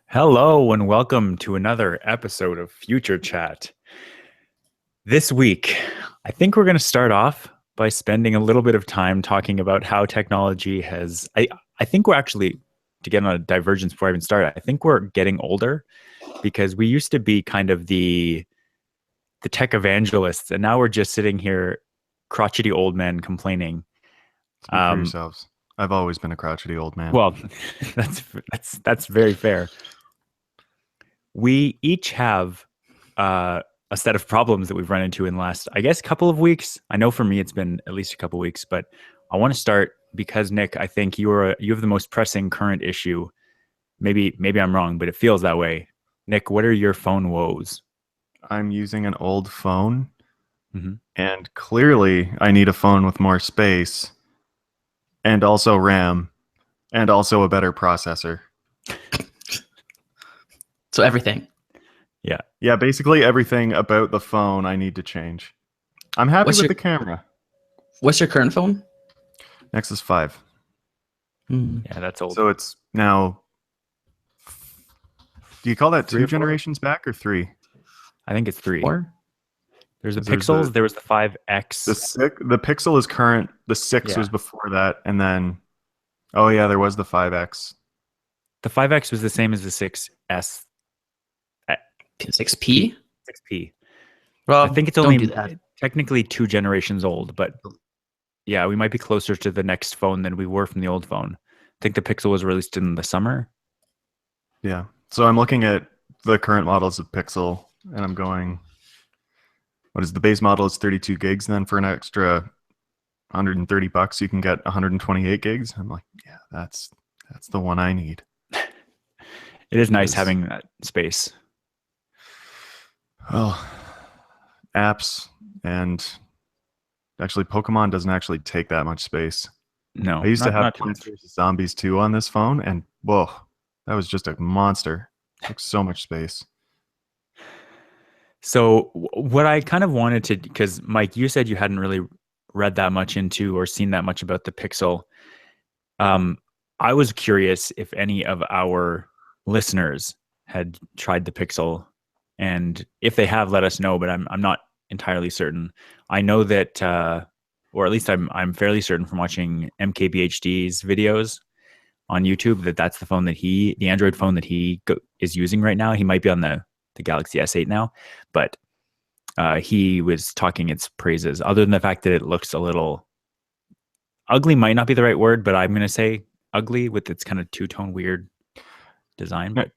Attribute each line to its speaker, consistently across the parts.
Speaker 1: Hello and welcome to another episode of Future Chat. This week, I think we're going to start off by spending a little bit of time talking about how technology has. I think we're actually, to get on a divergence before I even start, I think we're getting older because we used to be kind of the tech evangelists, and now we're just sitting here, crotchety old men complaining.
Speaker 2: Speak for yourselves. I've always been a crotchety old man.
Speaker 1: Well, that's very fair. We each have a set of problems that we've run into in the last, I guess, couple of weeks. I know for me it's been at least a couple of weeks, but I want to start because Nick, I think you have the most pressing current issue. Maybe I'm wrong, but it feels that way. Nick, what are your phone woes?
Speaker 2: I'm using an old phone,
Speaker 1: Mm-hmm.
Speaker 2: and clearly I need a phone with more space, and also RAM, and also a better processor.
Speaker 3: So everything.
Speaker 2: Yeah, basically everything about the phone I need to change. I'm happy with the camera.
Speaker 3: What's your current phone?
Speaker 2: Nexus 5.
Speaker 1: Yeah, that's old.
Speaker 2: So it's now... Do you call that
Speaker 1: 3 or 4?
Speaker 2: two generations back or 3?
Speaker 1: I think it's 3.
Speaker 3: 4?
Speaker 1: There's the Pixels. There was the 5X.
Speaker 2: The Pixel is current. The 6 was before that, and then... Oh yeah, there was the 5X.
Speaker 1: The 5X was the same as the 6S.
Speaker 3: 6P?
Speaker 1: 6P.
Speaker 3: Well,
Speaker 1: I think it's only technically 2 generations old, but yeah, we might be closer to the next phone than we were from the old phone. I think the Pixel was released in the summer.
Speaker 2: Yeah. So I'm looking at the current models of Pixel, and I'm going, what is the base model is 32 gigs, and then for an extra $130 you can get 128 gigs. I'm like, yeah, that's the one I need.
Speaker 1: It is nice having that space.
Speaker 2: Well, apps, and actually Pokemon doesn't actually take that much space.
Speaker 1: No.
Speaker 2: I used to have Plants vs. Zombies 2 on this phone, and whoa, that was just a monster. It took so much space.
Speaker 1: So what I kind of wanted to, because Mike, you said you hadn't really read that much into or seen that much about the Pixel. I was curious if any of our listeners had tried the Pixel, and if they have, let us know. But I'm not entirely certain. I know that, or at least I'm fairly certain from watching MKBHD's videos on YouTube that's the phone that the Android phone that he is using right now. He might be on the Galaxy S8 now, but he was talking its praises. Other than the fact that it looks a little ugly, might not be the right word, but I'm going to say ugly with its kind of two-tone weird design. But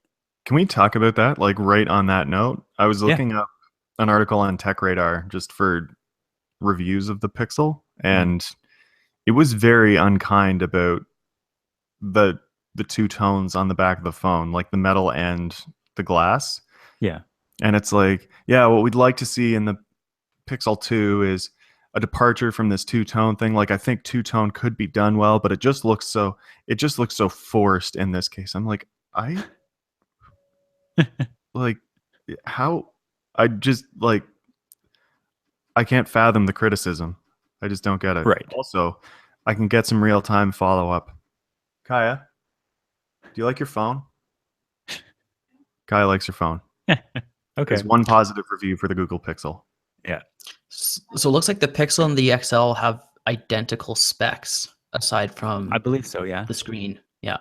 Speaker 2: can we talk about that? Like right on that note, I was looking up an article on Tech Radar just for reviews of the Pixel, and it was very unkind about the two tones on the back of the phone, like the metal and the glass.
Speaker 1: Yeah.
Speaker 2: And it's like, yeah, what we'd like to see in the Pixel 2 is a departure from this two-tone thing. Like, I think two-tone could be done well, but it just looks so forced in this case. I'm like, like, how? I just, like, I can't fathom the criticism. I just don't get it.
Speaker 1: Right.
Speaker 2: Also, I can get some real-time follow-up. Kaya, do you like your phone? Kaya likes her phone.
Speaker 1: Okay.
Speaker 2: There's one positive review for the Google Pixel.
Speaker 1: Yeah.
Speaker 3: So it looks like the Pixel and the XL have identical specs aside from
Speaker 1: I believe so, yeah.
Speaker 3: the screen. Yeah.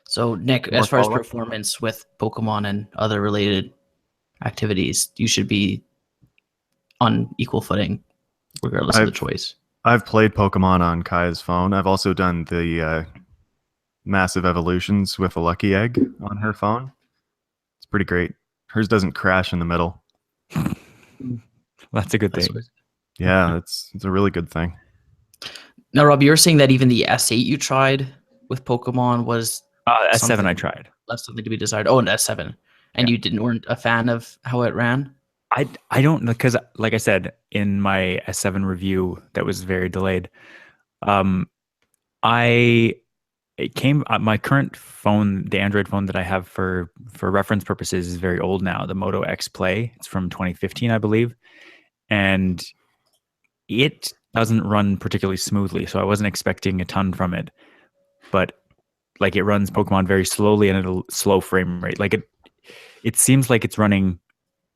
Speaker 3: So Nick,
Speaker 2: More
Speaker 3: as far as
Speaker 2: follow-up?
Speaker 3: performance with Pokemon and other related activities, you should be on equal footing regardless of the choice.
Speaker 2: I've played Pokemon on Kaya's phone. I've also done the massive evolutions with a Lucky Egg on her phone. It's pretty great. Hers doesn't crash in the middle.
Speaker 1: That's a good thing.
Speaker 2: Yeah, it's a really good thing.
Speaker 3: Now, Rob, you were saying that even the S8 you tried with Pokemon was
Speaker 1: S7 I tried.
Speaker 3: Left something to be desired. Oh, an S7. And you weren't a fan of how it ran?
Speaker 1: I don't know, because like I said in my S7 review that was very delayed, my current phone, the Android phone that I have for reference purposes, is very old now. The Moto X Play. It's from 2015, I believe, and it doesn't run particularly smoothly. So I wasn't expecting a ton from it. But like it runs Pokemon very slowly and at a slow frame rate. Like it seems like it's running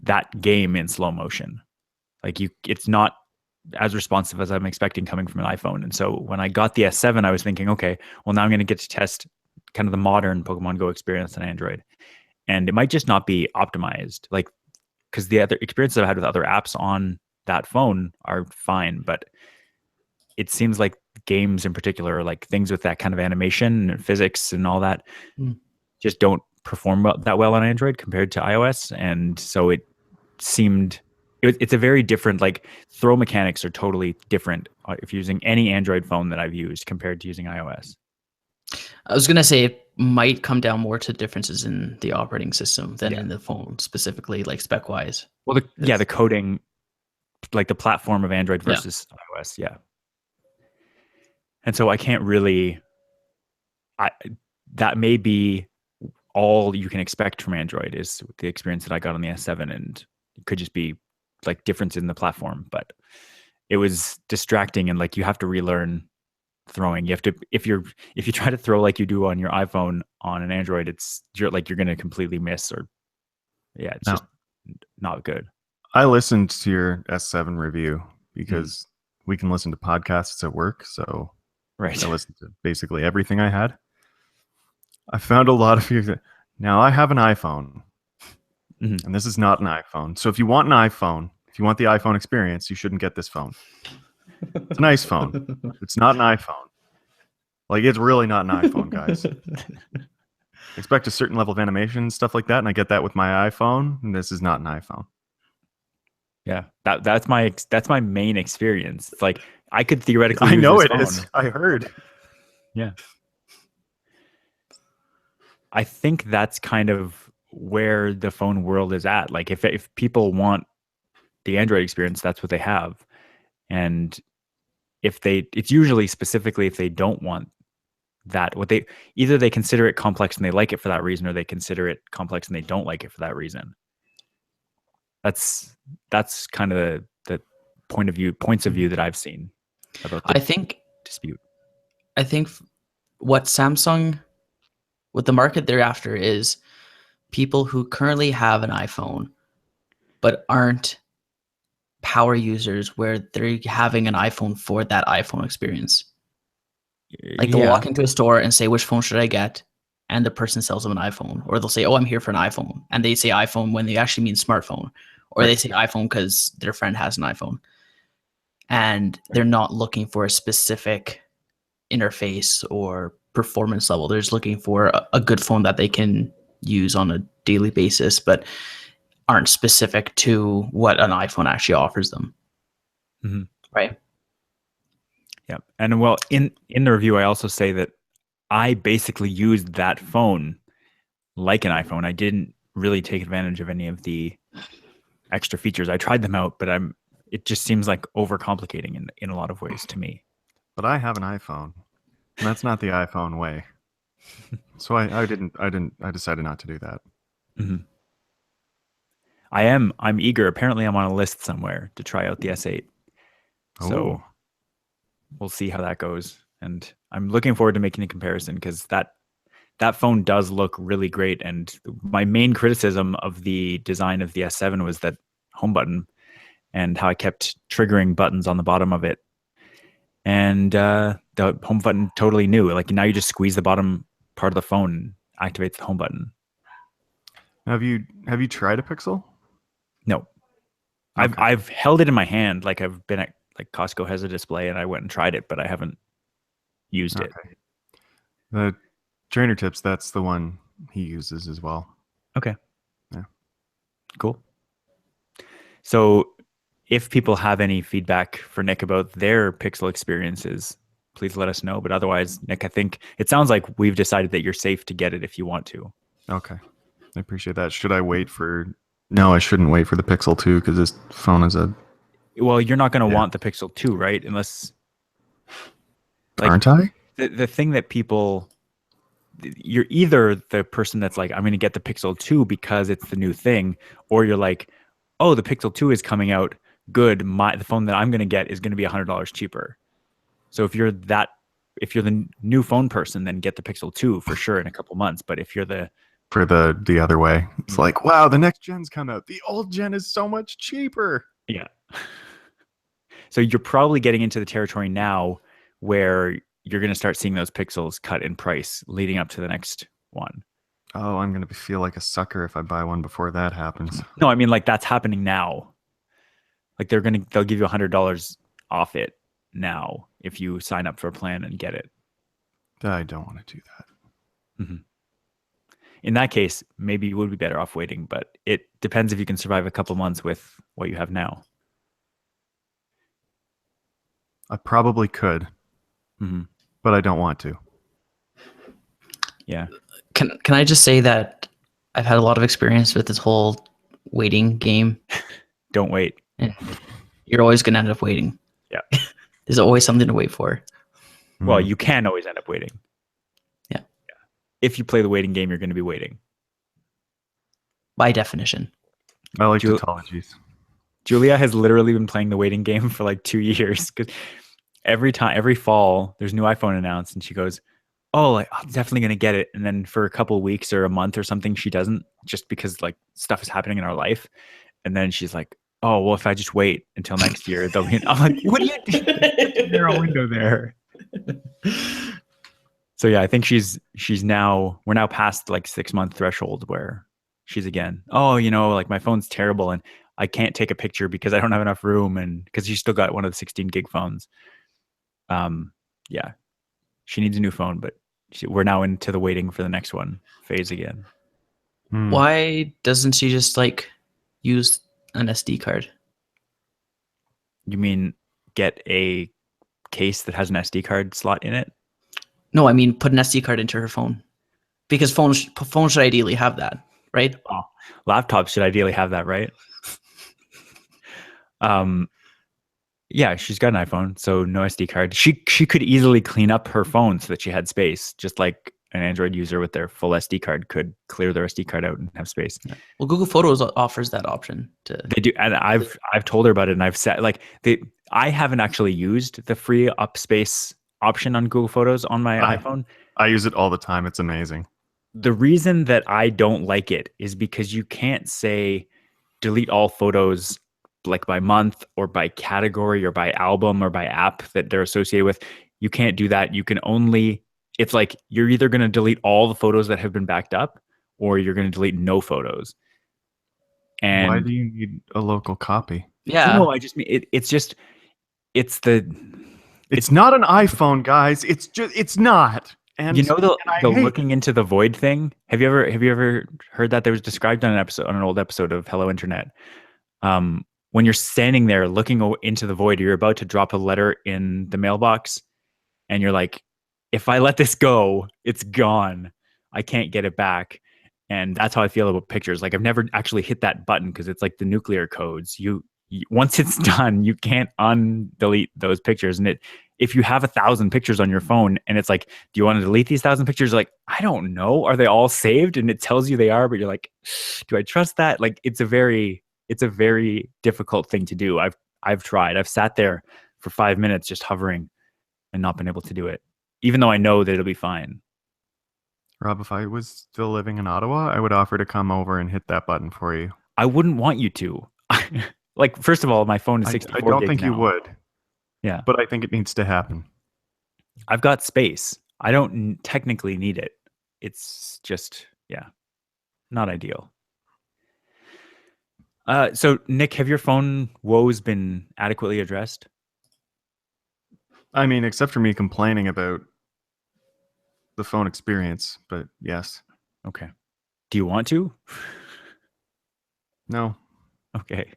Speaker 1: that game in slow motion. Like it's not as responsive as I'm expecting coming from an iPhone. And so when I got the S7, I was thinking, okay, well now I'm going to get to test kind of the modern Pokemon Go experience on Android. And it might just not be optimized, like, because the other experiences I've had with other apps on that phone are fine, but it seems like games in particular, like things with that kind of animation and physics and all that, just don't perform that well on Android compared to iOS. And so it seemed it's a very different, like throw mechanics are totally different if you're using any Android phone that I've used compared to using iOS.
Speaker 3: I was gonna say it might come down more to differences in the operating system than in the phone specifically, like spec wise.
Speaker 1: Well, the coding, like the platform of Android versus iOS, and so I can't really. That may be all you can expect from Android is the experience that I got on the S7, and it could just be like difference in the platform, but it was distracting, and like you have to relearn throwing. You have to if you try to throw like you do on your iPhone on an Android, you're going to completely miss, or it's just not good.
Speaker 2: I listened to your S7 review because we can listen to podcasts at work, so
Speaker 1: right.
Speaker 2: I listened to basically everything I had. I found a lot of you. Now I have an iPhone, and this is not an iPhone. So if you want an iPhone, if you want the iPhone experience, you shouldn't get this phone. It's a nice phone. It's not an iPhone. Like, it's really not an iPhone, guys. Expect a certain level of animation, stuff like that, and I get that with my iPhone, and this is not an iPhone.
Speaker 1: Yeah, that's my main experience. It's like I could theoretically.
Speaker 2: I know it
Speaker 1: phone.
Speaker 2: is. I heard.
Speaker 1: Yeah. I think that's kind of where the phone world is at. Like if people want the Android experience, that's what they have. And it's usually specifically if they don't want that, either they consider it complex and they like it for that reason, or they consider it complex and they don't like it for that reason. That's kind of the points of view that I've seen about the dispute.
Speaker 3: I think what the market they're after is people who currently have an iPhone but aren't power users where they're having an iPhone for that iPhone experience. Like they'll walk into a store and say, which phone should I get? And the person sells them an iPhone. Or they'll say, oh, I'm here for an iPhone. And they say iPhone when they actually mean smartphone. Or they say iPhone because their friend has an iPhone. And they're not looking for a specific interface or performance level. They're just looking for a good phone that they can use on a daily basis, but aren't specific to what an iPhone actually offers them. Right.
Speaker 1: Yeah. And well, in the review, I also say that I basically used that phone like an iPhone. I didn't really take advantage of any of the extra features. I tried them out, but it just seems like overcomplicating in a lot of ways to me.
Speaker 2: But I have an iPhone, and that's not the iPhone way. So I decided not to do that.
Speaker 1: I'm eager. Apparently I'm on a list somewhere to try out the S8. So we'll see how that goes. And I'm looking forward to making a comparison because that phone does look really great. And my main criticism of the design of the S7 was that home button and how I kept triggering buttons on the bottom of it. And the home button totally new. Like now you just squeeze the bottom part of the phone, activates the home button.
Speaker 2: Have you tried a Pixel?
Speaker 1: No. Okay. I've held it in my hand. Like I've been at like Costco has a display and I went and tried it, but I haven't used it.
Speaker 2: The Trainer Tips, that's the one he uses as well.
Speaker 1: Okay.
Speaker 2: Yeah.
Speaker 1: Cool. So if people have any feedback for Nick about their Pixel experiences, please let us know. But otherwise, Nick, I think it sounds like we've decided that you're safe to get it if you want to.
Speaker 2: Okay. I appreciate that. Should I wait for... No, I shouldn't wait for the Pixel 2 because this phone is a...
Speaker 1: Well, you're not going to want the Pixel 2, right? Unless... Like,
Speaker 2: aren't I?
Speaker 1: The thing that people... You're either the person that's like, I'm going to get the Pixel 2 because it's the new thing, or you're like, oh, the Pixel 2 is coming out. Good. The phone that I'm going to get is going to be $100 cheaper. So if you're that if you're the new phone person, then get the Pixel 2 for sure in a couple months. But if you're the
Speaker 2: For the other way, it's like, wow, the next gen's come out. The old gen is so much cheaper.
Speaker 1: yeah. So you're probably getting into the territory now where you're going to start seeing those Pixels cut in price leading up to the next one.
Speaker 2: Oh, I'm gonna feel like a sucker if I buy one before that happens.
Speaker 1: No, I mean like that's happening now. Like they'll give you $100 off it now if you sign up for a plan and get it.
Speaker 2: I don't want to do that.
Speaker 1: Mm-hmm. In that case, maybe you would be better off waiting, but it depends if you can survive a couple months with what you have now.
Speaker 2: I probably could, but I don't want to.
Speaker 1: Yeah.
Speaker 3: Can I just say that I've had a lot of experience with this whole waiting game.
Speaker 1: Don't wait.
Speaker 3: You're always going to end up waiting.
Speaker 1: Yeah.
Speaker 3: There's always something to wait for.
Speaker 1: Well, you can always end up waiting.
Speaker 3: Yeah.
Speaker 1: If you play the waiting game, you're going to be waiting.
Speaker 3: By definition.
Speaker 2: I like tautologies.
Speaker 1: Julia has literally been playing the waiting game for like 2 years because every fall, there's new iPhone announced, and she goes, "Oh, like, I'm definitely gonna get it." And then for a couple of weeks or a month or something, she doesn't, just because like stuff is happening in our life. And then she's like, "Oh, well, if I just wait until next year, they'll be." I'm like, "What are you doing? There's a narrow window there." So yeah, I think we're now past like 6-month threshold where she's again, "Oh, like my phone's terrible and I can't take a picture because I don't have enough room," and because she's still got one of the 16 gig phones. Yeah, she needs a new phone, but we're now into the waiting for the next one phase again.
Speaker 3: Why doesn't she just like use an SD card?
Speaker 1: You mean get a case that has an SD card slot in it?
Speaker 3: No, I mean put an SD card into her phone, because phones should ideally have that, right?
Speaker 1: Oh, laptops should ideally have that, right? Yeah, she's got an iPhone, so no SD card. She could easily clean up her phone so that she had space, just like an Android user with their full SD card could clear their SD card out and have space.
Speaker 3: Yeah. Well, Google Photos offers that option.
Speaker 1: They do, and I've told her about it, and I've said like I haven't actually used the free up space option on Google Photos on my iPhone.
Speaker 2: I use it all the time. It's amazing.
Speaker 1: The reason that I don't like it is because you can't say delete all photos like by month or by category or by album or by app that they're associated with. You can't do that. You can only, it's like you're either going to delete all the photos that have been backed up or you're going to delete no photos. And
Speaker 2: why do you need a local copy?
Speaker 3: Yeah.
Speaker 1: No, I just mean it's
Speaker 2: not an iPhone, guys. It's not. And
Speaker 1: the looking into the void thing. Have you ever heard that? There was described on an old episode of Hello Internet. When you're standing there looking into the void, you're about to drop a letter in the mailbox, and you're like, if I let this go, it's gone. I can't get it back. And that's how I feel about pictures. Like I've never actually hit that button because it's like the nuclear codes. You once it's done, you can't undelete those pictures. And if you have 1,000 pictures on your phone and it's like, do you want to delete these 1,000 pictures? You're like, I don't know. Are they all saved? And it tells you they are, but you're like, do I trust that? Like it's a very difficult thing to do. I've tried. I've sat there for 5 minutes just hovering and not been able to do it, even though I know that it'll be fine.
Speaker 2: Rob, if I was still living in Ottawa, I would offer to come over and hit that button for you.
Speaker 1: I wouldn't want you to. Like, first of all, my phone is 64
Speaker 2: I don't
Speaker 1: gigs
Speaker 2: think
Speaker 1: now.
Speaker 2: you would.
Speaker 1: Yeah.
Speaker 2: But I think it needs to happen.
Speaker 1: I've got space. I don't technically need it. It's just, not ideal. So, Nick, have your phone woes been adequately addressed?
Speaker 2: I mean, except for me complaining about the phone experience, but yes.
Speaker 1: Okay. Do you want to?
Speaker 2: No.
Speaker 1: Okay.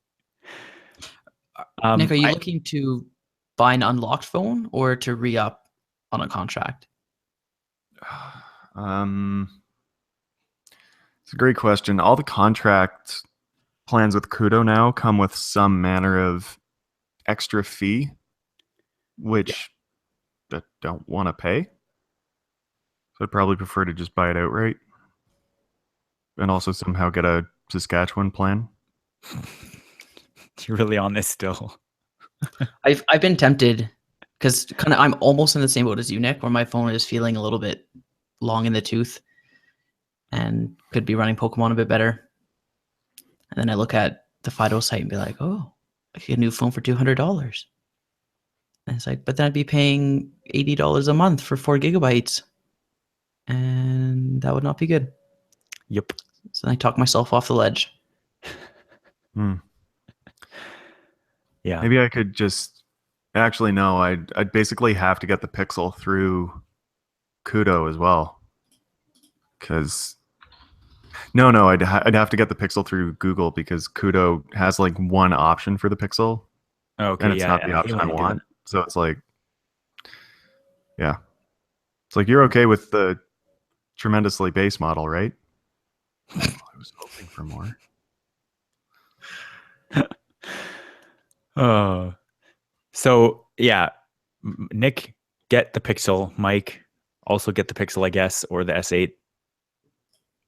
Speaker 3: Nick, are you looking to buy an unlocked phone or to re-up on a contract?
Speaker 2: It's a great question. All the contract plans with Kudo now come with some manner of extra fee, which I don't want to pay. So I'd probably prefer to just buy it outright. And also somehow get a Saskatchewan plan.
Speaker 1: You're really on this still.
Speaker 3: I've been tempted Because kind of I'm almost in the same boat as you, Nick, where my phone is feeling a little bit long in the tooth and could be running Pokemon a bit better. And then I look at the Fido site and be like, oh, I get a new phone for $200. And it's like, but then I'd be paying $80 a month for 4 gigabytes. And that would not be good.
Speaker 1: Yep.
Speaker 3: So I talk myself off the ledge.
Speaker 1: Yeah.
Speaker 2: Maybe I could just actually no. I'd basically have to get the Pixel through Kudo as well. Because no, I'd have to get the Pixel through Google because Kudo has like one option for the Pixel,
Speaker 1: Okay.
Speaker 2: and it's
Speaker 1: Yeah.
Speaker 2: not the
Speaker 1: I hate
Speaker 2: option I
Speaker 1: when they do
Speaker 2: want. So it's like, yeah, it's like you're okay with the tremendously base model, right? Oh, I was hoping for more.
Speaker 1: that. So yeah, Nick, get the Pixel. Mike, also get the Pixel, I guess, or the S8.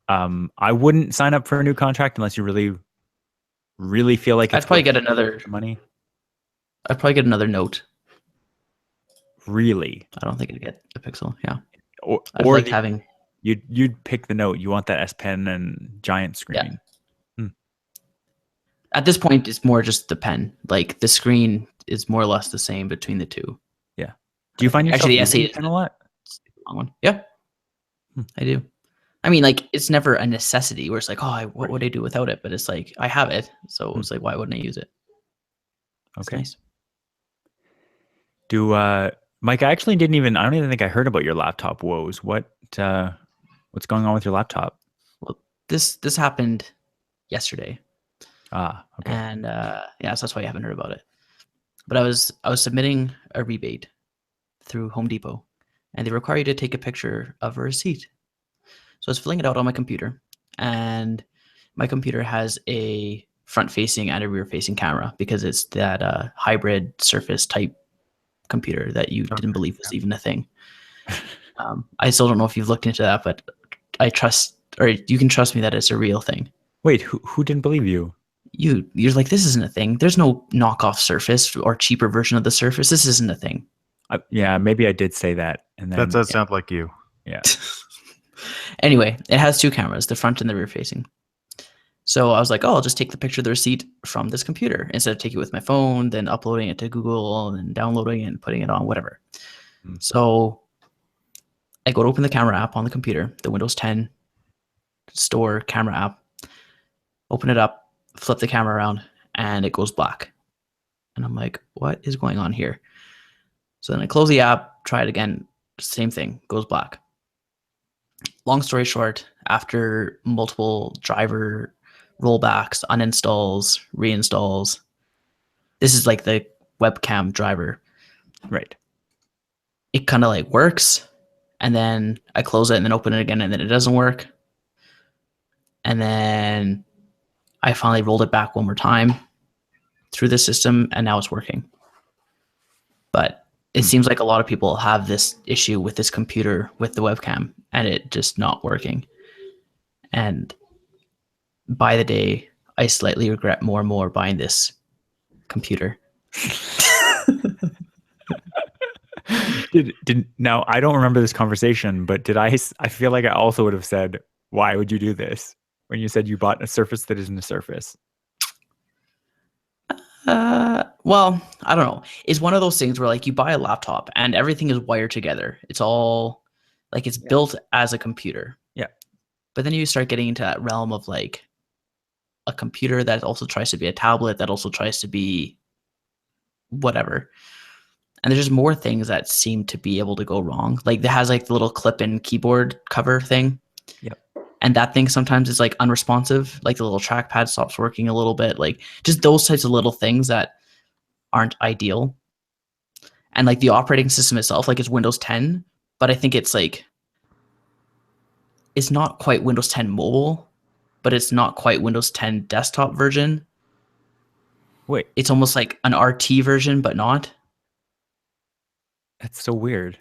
Speaker 1: I wouldn't sign up for a new contract unless you really, really feel like it's
Speaker 3: I'd probably
Speaker 1: worth
Speaker 3: get another
Speaker 1: money.
Speaker 3: I'd probably get another Note.
Speaker 1: Really,
Speaker 3: I don't think I'd get a Pixel. Yeah.
Speaker 1: or
Speaker 3: I'd
Speaker 1: or
Speaker 3: like having
Speaker 1: you'd pick the Note. You want that S Pen and giant screen.
Speaker 3: at this point it's more just the pen. Like the screen is more or less the same between the two.
Speaker 1: Yeah. Do you find yourself
Speaker 3: Actually, the
Speaker 1: using
Speaker 3: S8
Speaker 1: the pen a lot?
Speaker 3: long one. Yeah. I do. I mean, like it's never a necessity where it's like, oh, what would I do without it? But it's like I have it, so it's like, why wouldn't I use it? It's
Speaker 1: Okay.
Speaker 3: nice.
Speaker 1: Do Mike? I actually didn't even. I don't even think I heard about your laptop woes. What's going on with your laptop?
Speaker 3: Well, this happened yesterday,
Speaker 1: Ah, okay.
Speaker 3: and yeah, so that's why I haven't heard about it. But I was submitting a rebate through Home Depot, and they require you to take a picture of a receipt. So I was filling it out on my computer, and my computer has a front-facing and a rear-facing camera because it's that hybrid Surface type computer that you didn't believe was even a thing. I still don't know if you've looked into that, but I trust, or you can trust me that it's a real thing.
Speaker 1: Wait, who didn't believe you?
Speaker 3: You're like, this isn't a thing. There's no knockoff Surface or cheaper version of the Surface. This isn't a thing.
Speaker 1: Yeah, maybe I did say that, and then
Speaker 2: That does sound like you.
Speaker 1: yeah.
Speaker 3: Anyway, it has two cameras, the front and the rear facing. So I was like, oh, I'll just take the picture of the receipt from this computer instead of taking it with my phone, then uploading it to Google and downloading it and putting it on, whatever. So I go to open the camera app on the computer, the Windows 10 store camera app, open it up, flip the camera around, and it goes black. And I'm like, what is going on here? So then I close the app, try it again, same thing, goes black. Long story short, after multiple driver rollbacks, uninstalls, reinstalls, this is like the webcam driver.
Speaker 1: Right.
Speaker 3: It kind of like works, and then I close it and then open it again, and then it doesn't work. And then I finally rolled it back one more time through the system, and now it's working. But it seems like a lot of people have this issue with this computer with the webcam and it just not working. And by the day, I slightly regret more and more buying this computer.
Speaker 1: Now I don't remember this conversation, but I feel like I also would have said, why would you do this when you said you bought a Surface that isn't a Surface?
Speaker 3: Well, I don't know. It's one of those things where like you buy a laptop and everything is wired together. It's all like it's built as a computer.
Speaker 1: Yeah.
Speaker 3: But then you start getting into that realm of like a computer that also tries to be a tablet, that also tries to be whatever. And there's just more things that seem to be able to go wrong. Like it has like the little clip-in keyboard cover thing.
Speaker 1: Yep.
Speaker 3: And that thing sometimes is like unresponsive. Like the little trackpad stops working a little bit. Like just those types of little things that aren't ideal. And like the operating system itself, like it's Windows 10, but I think it's like, it's not quite Windows 10 mobile, but it's not quite Windows 10 desktop version.
Speaker 1: Wait,
Speaker 3: it's almost like an RT version, but not.
Speaker 1: That's so weird.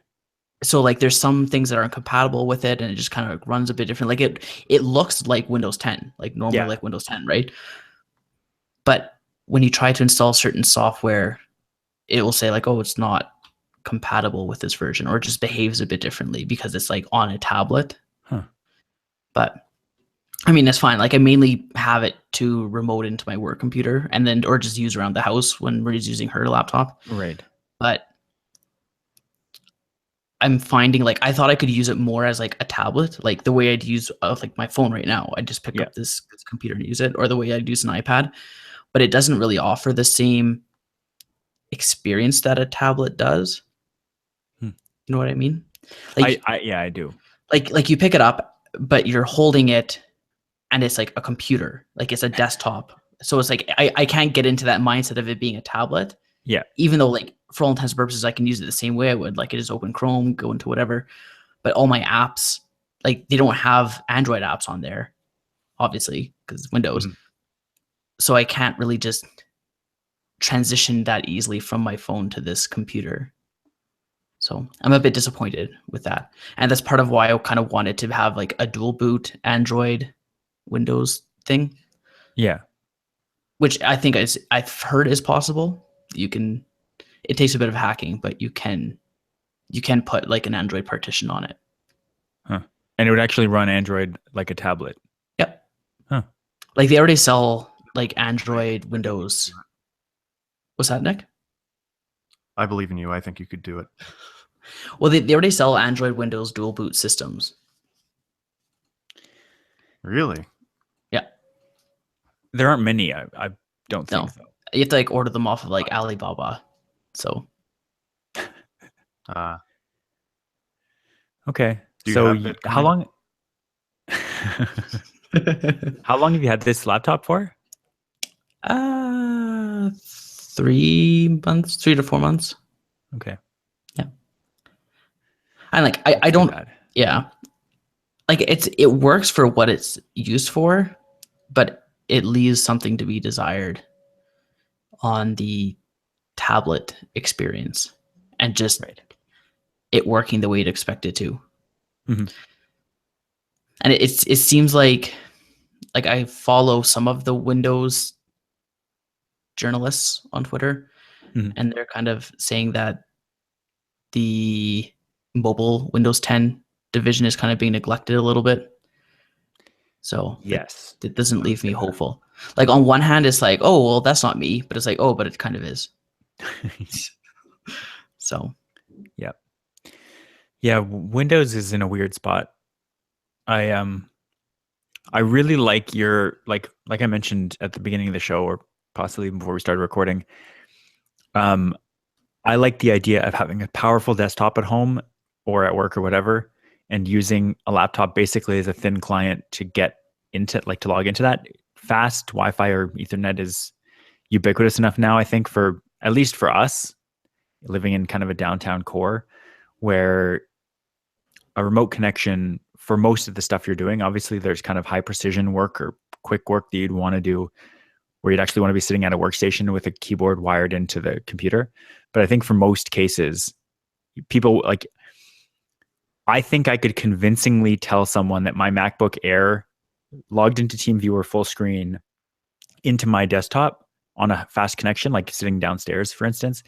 Speaker 3: So like there's some things that are incompatible with it and it just kind of runs a bit different. Like it looks like Windows 10, like normally like Windows 10, right? But when you try to install certain software, it will say like, oh, it's not compatible with this version, or it just behaves a bit differently because it's like on a tablet.
Speaker 1: Huh.
Speaker 3: But I mean, it's fine. Like I mainly have it to remote into my work computer and then, or just use around the house when Maria's using her laptop.
Speaker 1: Right.
Speaker 3: But I'm finding like I thought I could use it more as like a tablet, like the way I'd use like my phone right now. I just pick up this computer and use it, or the way I'd use an iPad. But it doesn't really offer the same experience that a tablet does. You know what I mean? Like
Speaker 1: I do.
Speaker 3: Like you pick it up, but you're holding it, and it's like a computer, like it's a desktop. So it's like I can't get into that mindset of it being a tablet.
Speaker 1: Yeah.
Speaker 3: Even though like for all intents and purposes, I can use it the same way I would. Like I just open Chrome, go into whatever. But all my apps, like they don't have Android apps on there, obviously, because it's Windows.
Speaker 1: Mm-hmm.
Speaker 3: So I can't really just transition that easily from my phone to this computer. So I'm a bit disappointed with that. And that's part of why I kind of wanted to have like a dual boot Android Windows thing.
Speaker 1: Yeah.
Speaker 3: Which I think I've heard is possible. It takes a bit of hacking, but you can put like an Android partition on it.
Speaker 1: Huh. And it would actually run Android like a tablet.
Speaker 3: Yep.
Speaker 1: Huh.
Speaker 3: Like they already sell like Android Windows. What's that, Nick?
Speaker 2: I believe in you. I think you could do it.
Speaker 3: Well, they already sell Android Windows dual boot systems.
Speaker 2: Really?
Speaker 3: Yeah.
Speaker 1: There aren't many. I don't think so.
Speaker 3: You have to like order them off of like Alibaba. So.
Speaker 1: Okay. So how long? How long have you had this laptop for?
Speaker 3: 3 months, 3 to 4 months.
Speaker 1: Okay.
Speaker 3: Yeah. And like I don't. Yeah. Like it works for what it's used for, but it leaves something to be desired on the tablet experience, and just it working the way you'd expect it to.
Speaker 1: Mm-hmm.
Speaker 3: And it seems like I follow some of the Windows journalists on Twitter, and they're kind of saying that the mobile Windows 10 division is kind of being neglected a little bit. So
Speaker 1: yes,
Speaker 3: it doesn't leave me hopeful. Like on one hand, it's like, oh, well, that's not me, but it's like, oh, but it kind of is. So,
Speaker 1: yeah, Windows is in a weird spot. I really like your like I mentioned at the beginning of the show, or possibly before we started recording. I like the idea of having a powerful desktop at home or at work or whatever, and using a laptop basically as a thin client to get into, like, to log into that. Fast Wi-Fi or Ethernet is ubiquitous enough now, I think, for at least for us living in kind of a downtown core, where a remote connection for most of the stuff you're doing, obviously there's kind of high precision work or quick work that you'd want to do where you'd actually want to be sitting at a workstation with a keyboard wired into the computer. But I think for most cases, people like, I think I could convincingly tell someone that my MacBook Air logged into TeamViewer full screen into my desktop on a fast connection, like sitting downstairs, for instance.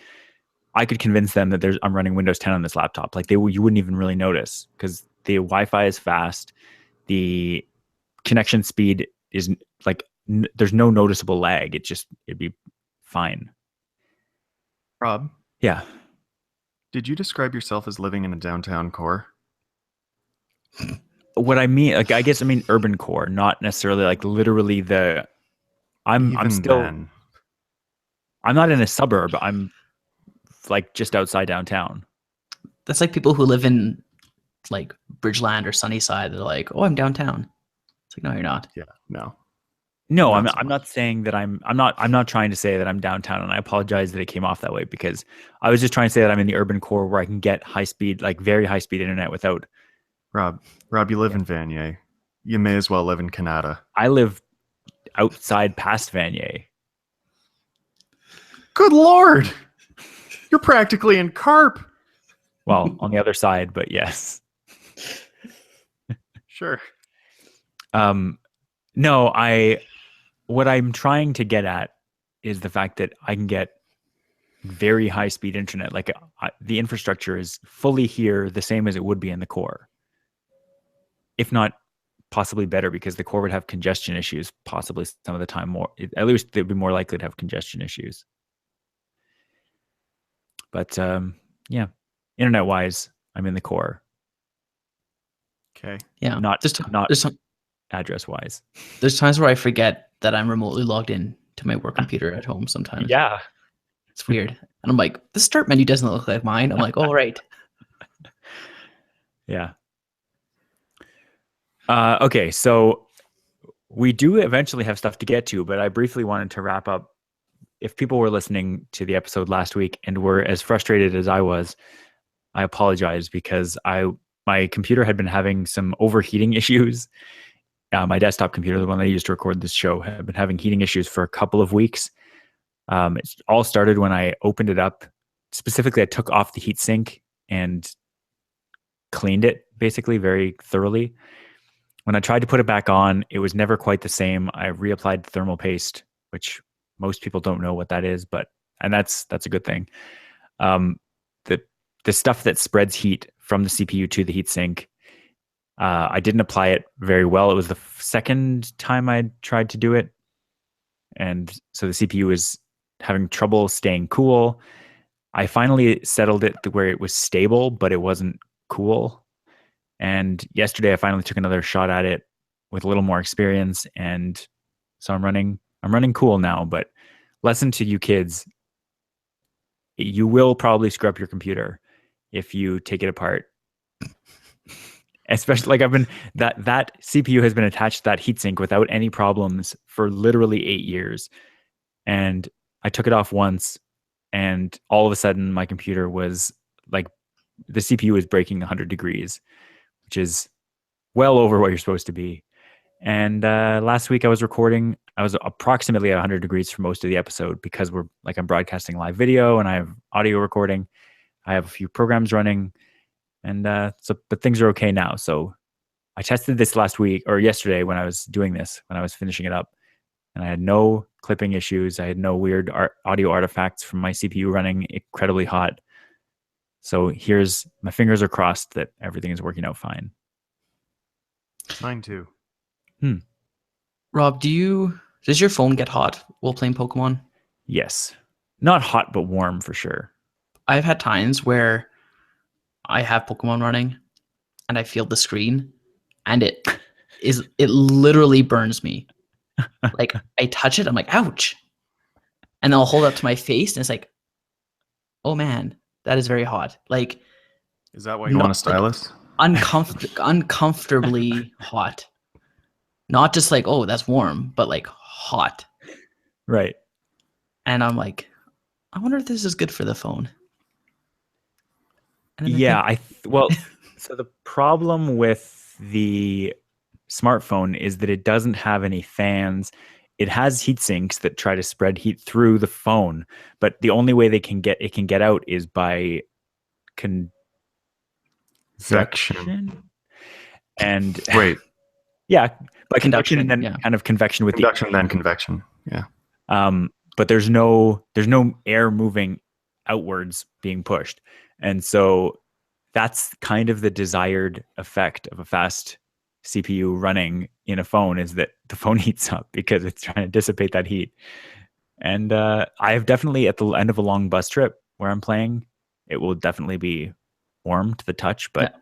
Speaker 1: I could convince them that I'm running Windows 10 on this laptop. Like you wouldn't even really notice because the Wi-Fi is fast. The connection speed is like, there's no noticeable lag. It'd be fine.
Speaker 2: Rob?
Speaker 1: Yeah.
Speaker 2: Did you describe yourself as living in a downtown core?
Speaker 1: What I mean, like, I guess I mean urban core, not necessarily like literally I'm not in a suburb. I'm like just outside downtown.
Speaker 3: That's like people who live in like Bridgeland or Sunnyside. They're like, oh, I'm downtown. It's like, no, you're not.
Speaker 2: Yeah, no.
Speaker 1: No, I'm not saying that I'm not trying to say that I'm downtown, and I apologize that it came off that way, because I was just trying to say that I'm in the urban core where I can get high speed, like very high speed internet without.
Speaker 2: Rob, you live in Vanier. You may as well live in Canada.
Speaker 1: I live outside past Vanier.
Speaker 2: Good Lord. You're practically in Carp.
Speaker 1: Well, on the other side, but yes.
Speaker 2: Sure.
Speaker 1: No, what I'm trying to get at is the fact that I can get very high speed internet. Like the infrastructure is fully here, the same as it would be in the core, if not possibly better, because the core would have congestion issues possibly some of the time more. At least they'd be more likely to have congestion issues. But yeah, internet wise, I'm in the core.
Speaker 2: Okay.
Speaker 3: Yeah.
Speaker 1: Not
Speaker 3: there's
Speaker 1: address wise.
Speaker 3: There's times where I forget that I'm remotely logged in to my work computer at home sometimes.
Speaker 1: Yeah.
Speaker 3: It's weird. And I'm like, the start menu doesn't look like mine. I'm like, oh, right.
Speaker 1: Yeah. Okay, so we do eventually have stuff to get to, but I briefly wanted to wrap up. If people were listening to the episode last week and were as frustrated as I was, I apologize, because my computer had been having some overheating issues. My desktop computer, the one I used to record this show, had been having heating issues for a couple of weeks. It all started when I opened it up. Specifically, I took off the heatsink and cleaned it basically very thoroughly. When I tried to put it back on, it was never quite the same. I reapplied thermal paste, which most people don't know what that is, and that's a good thing. The stuff that spreads heat from the CPU to the heatsink, I didn't apply it very well. It was the second time I tried to do it, and so the CPU was having trouble staying cool. I finally settled it to where it was stable, but it wasn't cool. And yesterday I finally took another shot at it with a little more experience, and so I'm running cool now. But lesson to you kids, you will probably screw up your computer if you take it apart. Especially that CPU has been attached to that heatsink without any problems for literally 8 years. And I took it off once, and all of a sudden my computer was like, the CPU was breaking 100 degrees, which is well over what you're supposed to be. And last week I was recording. I was approximately at 100 degrees for most of the episode, because I'm broadcasting live video and I have audio recording. I have a few programs running, and but things are okay now. So I tested this last week or yesterday when I was doing this, when I was finishing it up, and I had no clipping issues. I had no weird audio artifacts from my CPU running incredibly hot. So my fingers are crossed that everything is working out fine.
Speaker 2: Mine too.
Speaker 3: Rob, does your phone get hot while playing Pokemon?
Speaker 1: Yes. Not hot, but warm for sure.
Speaker 3: I've had times where I have Pokemon running and I feel the screen, and it literally burns me. Like, I touch it, I'm like, ouch. And I'll hold it up to my face and it's like, oh man, that is very hot. Like,
Speaker 2: is that why you want a stylus?
Speaker 3: Uncomfortably hot. Not just like, oh, that's warm, but like hot.
Speaker 1: Right.
Speaker 3: And I'm like, I wonder if this is good for the phone.
Speaker 1: Yeah, so the problem with the smartphone is that it doesn't have any fans. It has heat sinks that try to spread heat through the phone, but the only way it can get out is by convection. And
Speaker 2: wait,
Speaker 1: yeah, by conduction and then kind of convection with
Speaker 2: conduction, then convection. Yeah.
Speaker 1: But there's no air moving outwards being pushed. And so that's kind of the desired effect of a fast CPU running in a phone, is that the phone heats up because it's trying to dissipate that heat. And I have definitely, at the end of a long bus trip where I'm playing, it will definitely be warm to the touch. But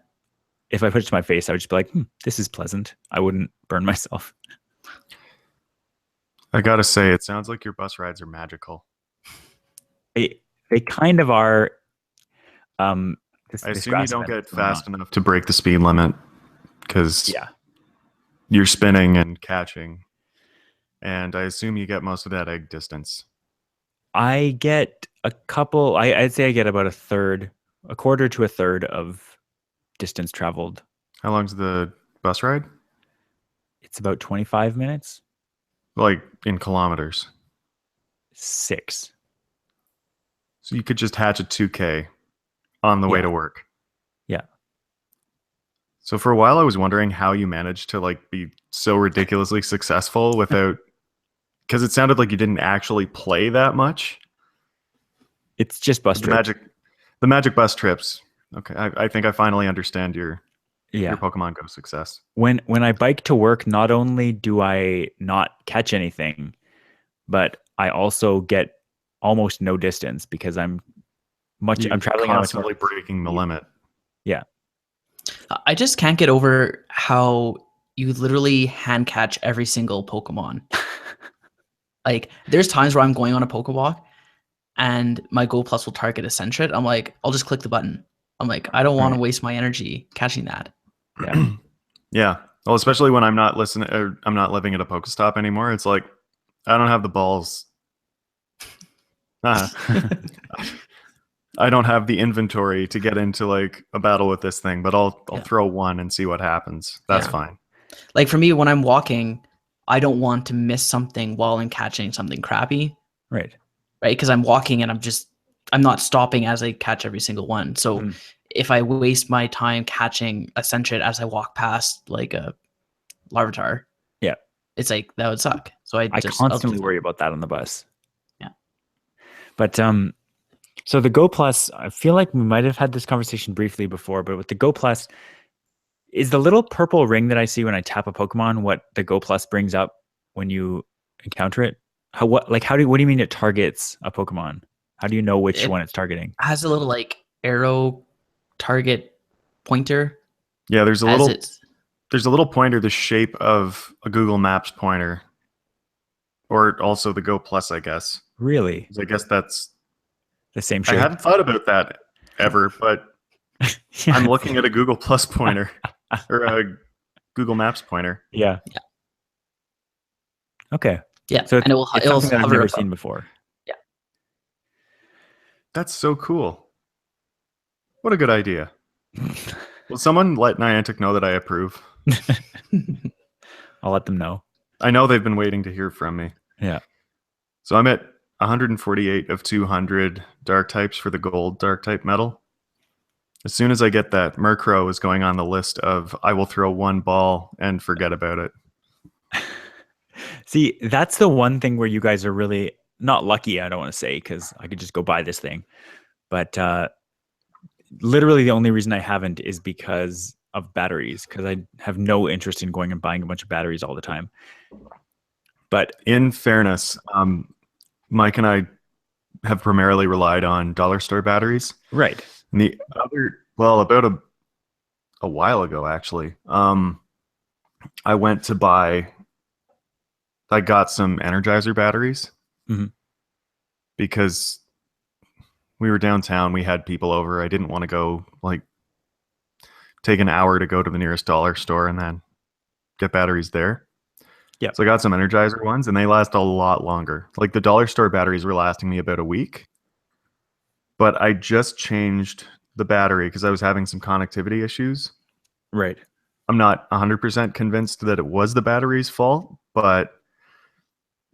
Speaker 1: if I put it to my face, I would just be like, this is pleasant. I wouldn't burn myself.
Speaker 2: I gotta say, it sounds like your bus rides are magical.
Speaker 1: They kind of are.
Speaker 2: I assume you don't get fast enough to break the speed limit, because you're spinning and catching. And I assume you get most of that egg distance.
Speaker 1: I get a couple. I'd say I get about a quarter to a third of distance traveled.
Speaker 2: How long's the bus ride?
Speaker 1: It's about 25 minutes.
Speaker 2: Like in kilometers?
Speaker 1: 6.
Speaker 2: So you could just hatch a 2K on the way to work.
Speaker 1: Yeah.
Speaker 2: So for a while I was wondering how you managed to be so ridiculously successful without, because it sounded like you didn't actually play that much.
Speaker 1: It's just bus
Speaker 2: The
Speaker 1: trips.
Speaker 2: magic bus trips. Okay, I think I finally understand your Pokemon Go success.
Speaker 1: When I bike to work, not only do I not catch anything, but I also get almost no distance because I'm traveling at much more
Speaker 2: constantly breaking the limit.
Speaker 1: Yeah.
Speaker 3: I just can't get over how you literally hand catch every single Pokemon. Like, there's times where I'm going on a Pokewalk and my Go Plus will target a Sentret. I'm like, I'll just click the button. I'm like, I don't want to waste my energy catching that.
Speaker 1: Yeah.
Speaker 2: Yeah. Well, especially when I'm not listening, or I'm not living at a Pokestop anymore. It's like, I don't have the balls. I don't have the inventory to get into like a battle with this thing, but I'll throw one and see what happens. That's fine.
Speaker 3: Like for me, when I'm walking, I don't want to miss something while I'm catching something crappy.
Speaker 1: Right.
Speaker 3: Right. Because I'm walking and I'm not stopping as I catch every single one. So if I waste my time catching a Sentret as I walk past like a Larvitar, it's like that would suck. So I
Speaker 1: constantly worry about that on the bus.
Speaker 3: Yeah.
Speaker 1: But so the Go Plus, I feel like we might have had this conversation briefly before, but with the Go Plus, is the little purple ring that I see when I tap a Pokemon what the Go Plus brings up when you encounter it? What do you mean it targets a Pokemon? How do you know which one it's targeting?
Speaker 3: It has a little like arrow target pointer.
Speaker 2: Yeah, there's a little pointer the shape of a Google Maps pointer. Or also the Go Plus, I guess.
Speaker 1: Really?
Speaker 2: I guess that's
Speaker 1: the same shape.
Speaker 2: I hadn't thought about that ever, but I'm looking at a Google Plus pointer or a Google Maps pointer.
Speaker 1: Yeah. Okay.
Speaker 3: Yeah.
Speaker 1: So
Speaker 3: and
Speaker 1: it's something that I've never seen before.
Speaker 3: Yeah.
Speaker 2: That's so cool. What a good idea. Will someone let Niantic know that I approve?
Speaker 1: I'll let them know.
Speaker 2: I know they've been waiting to hear from me.
Speaker 1: Yeah.
Speaker 2: So I'm at 148 of 200 dark types for the gold dark type medal. As soon as I get that, Murkrow is going on the list of I will throw one ball and forget about it.
Speaker 1: See, that's the one thing where you guys are really not lucky, I don't want to say, because I could just go buy this thing. But literally the only reason I haven't is because of batteries, because I have no interest in going and buying a bunch of batteries all the time. But
Speaker 2: in fairness, Mike and I have primarily relied on dollar store batteries.
Speaker 1: Right.
Speaker 2: And the other, well, about a while ago, actually, I went to buy, I got some Energizer batteries because we were downtown. We had people over. I didn't want to go like take an hour to go to the nearest dollar store and then get batteries there.
Speaker 1: Yeah.
Speaker 2: So I got some Energizer ones and they last a lot longer. Like the dollar store batteries were lasting me about a week. But I just changed the battery because I was having some connectivity issues.
Speaker 1: Right.
Speaker 2: I'm not 100% convinced that it was the battery's fault, but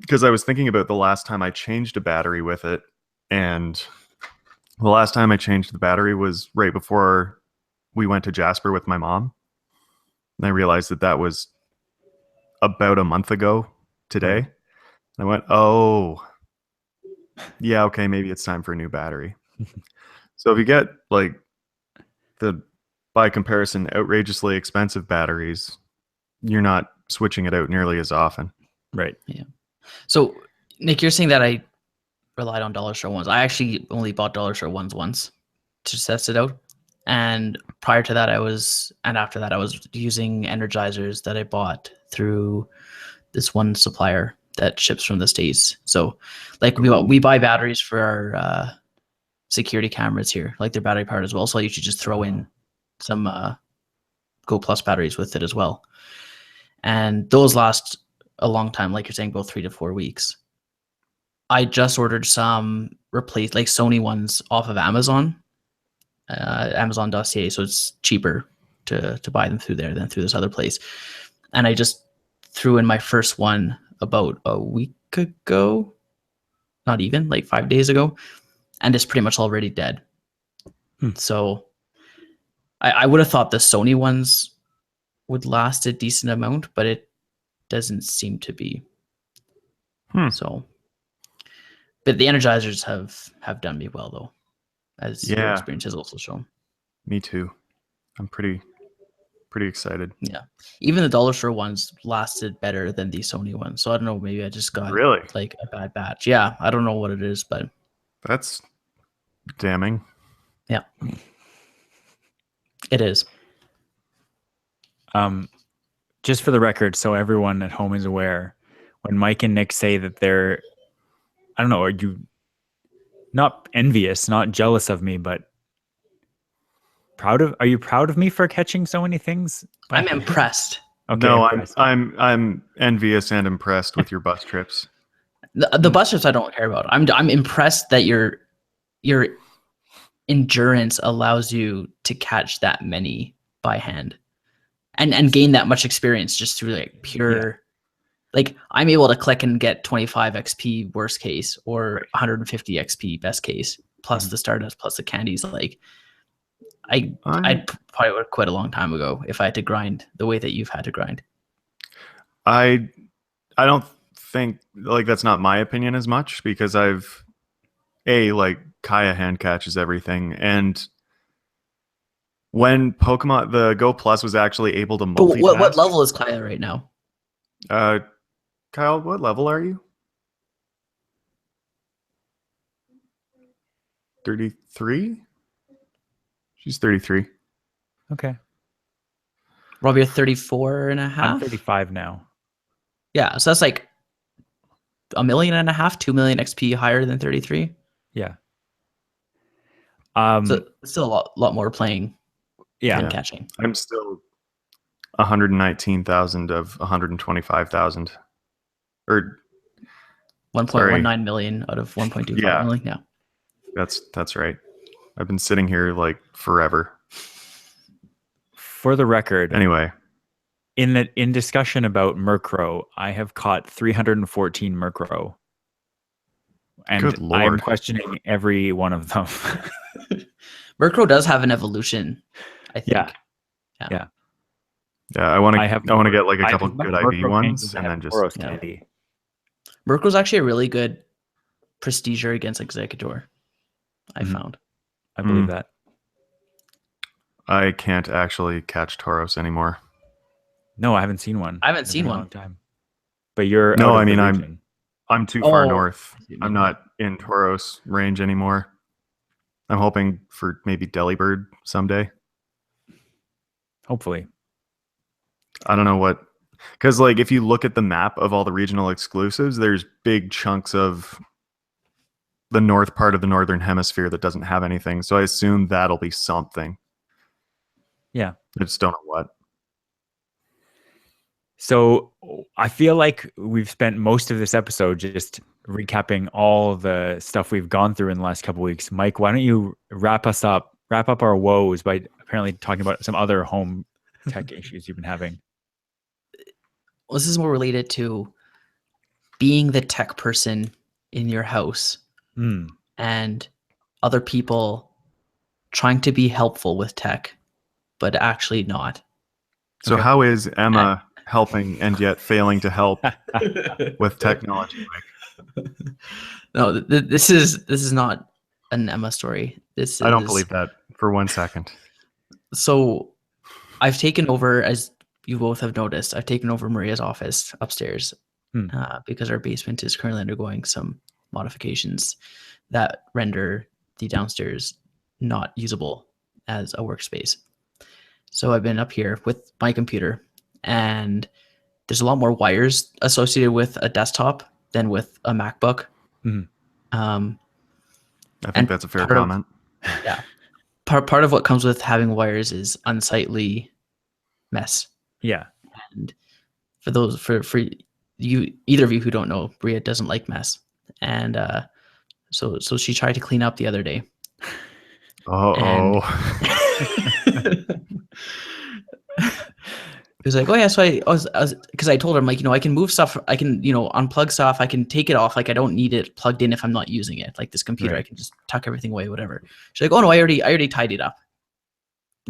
Speaker 2: because I was thinking about the last time I changed a battery with it, and the last time I changed the battery was right before we went to Jasper with my mom. And I realized that was about a month ago today.
Speaker 1: Right.
Speaker 2: I went, oh, yeah, okay, maybe it's time for a new battery. So if you get like the, by comparison, outrageously expensive batteries, you're not switching it out nearly as often.
Speaker 1: Right.
Speaker 3: Yeah. So Nick, you're saying that I relied on dollar store ones. I actually only bought dollar store ones once to test it out. And prior to that, after that, I was using Energizers that I bought through this one supplier that ships from the States. So like we buy batteries for our security cameras here, like their battery powered as well. So I usually just throw in some Go Plus batteries with it as well. And those last a long time, like you're saying, about 3 to 4 weeks. I just ordered some replaced like Sony ones off of Amazon, Amazon.ca, so it's cheaper to buy them through there than through this other place. And I just threw in my first one about a week ago, not even, like 5 days ago, and it's pretty much already dead. So I would have thought the Sony ones would last a decent amount, but it doesn't seem to be. So But the Energizers have done me well though, as your
Speaker 2: Yeah.
Speaker 3: experience has also shown.
Speaker 2: Me too. I'm pretty excited.
Speaker 3: Yeah. Even the dollar store ones lasted better than the Sony ones. So I don't know, maybe I just got
Speaker 2: Really?
Speaker 3: like a bad batch. Yeah, I don't know what it is, but
Speaker 2: That's damning.
Speaker 3: yeah. It is.
Speaker 1: Just for the record, so everyone at home is aware, when Mike and Nick say that they're, I don't know, are you not envious, not jealous of me, but are you proud of me for catching so many things?
Speaker 3: I'm impressed.
Speaker 1: Okay,
Speaker 2: No,
Speaker 1: impressed.
Speaker 2: I'm envious and impressed with your bus trips.
Speaker 3: The bus trips I don't care about. I'm impressed that your endurance allows you to catch that many by hand and gain that much experience just through like pure like I'm able to click and get 25 XP worst case or 150 XP best case plus the Stardust plus the candies. Like I probably would have quit a long time ago if I had to grind the way that you've had to grind.
Speaker 2: I don't think like that's not my opinion as much because I've like Kaya hand catches everything, and when Pokemon the Go Plus was actually able to multitask.
Speaker 3: But what level is Kaya right now?
Speaker 2: Kyle, what level are you? 33? She's 33.
Speaker 1: Okay.
Speaker 3: Rob, you're 34 and a half?
Speaker 1: I'm 35 now.
Speaker 3: Yeah, so that's like 1.5 million, 2 million XP higher than 33.
Speaker 1: Yeah.
Speaker 3: So it's still a lot more playing and catching.
Speaker 2: I'm still 119,000 of 125,000. Or
Speaker 3: 1.19 million out of 1.25 million. Yeah.
Speaker 2: That's right. I've been sitting here like forever.
Speaker 1: For the record,
Speaker 2: anyway,
Speaker 1: in discussion about Murkrow, I have caught 314 Murkrow. And
Speaker 2: good Lord.
Speaker 1: I'm questioning every one of them.
Speaker 3: Murkrow does have an evolution, I think.
Speaker 1: Yeah.
Speaker 2: I want to get like a couple good IV ones and then just
Speaker 3: Murkrow's actually a really good prestiger against Executor. I found.
Speaker 1: I believe that.
Speaker 2: I can't actually catch Tauros anymore.
Speaker 1: No, I haven't seen one.
Speaker 3: I haven't seen one.
Speaker 1: In a long time. But you're
Speaker 2: no.
Speaker 1: out of
Speaker 2: I mean,
Speaker 1: the region.
Speaker 2: I'm too far north. I'm not in Tauros range anymore. I'm hoping for maybe Delibird someday.
Speaker 1: Hopefully.
Speaker 2: I don't know what, because like if you look at the map of all the regional exclusives, there's big chunks of the north part of the northern hemisphere that doesn't have anything. So I assume that'll be something.
Speaker 1: Yeah.
Speaker 2: I just don't know what.
Speaker 1: So I feel like we've spent most of this episode just recapping all the stuff we've gone through in the last couple of weeks. Mike, why don't you wrap up our woes by apparently talking about some other home tech issues you've been having?
Speaker 3: Well, this is more related to being the tech person in your house and other people trying to be helpful with tech, but actually not.
Speaker 2: So how is Emma helping and yet failing to help with technology?
Speaker 3: No, this is not an Emma story.
Speaker 2: I don't believe that for 1 second.
Speaker 3: So I've taken over, as you both have noticed, I've taken over Maria's office upstairs because our basement is currently undergoing some modifications that render the downstairs not usable as a workspace. So I've been up here with my computer, and there's a lot more wires associated with a desktop than with a MacBook.
Speaker 2: I think that's a fair comment.
Speaker 3: Part of what comes with having wires is unsightly mess.
Speaker 1: Yeah.
Speaker 3: And for you, either of you who don't know, Bria doesn't like mess. And so she tried to clean up the other day. It was like, oh yeah, so I was because I told her, I'm like, I can move stuff, I can, unplug stuff, I can take it off, like I don't need it plugged in if I'm not using it. Like this computer, I can just tuck everything away, whatever. She's like, oh no, I already tidied up.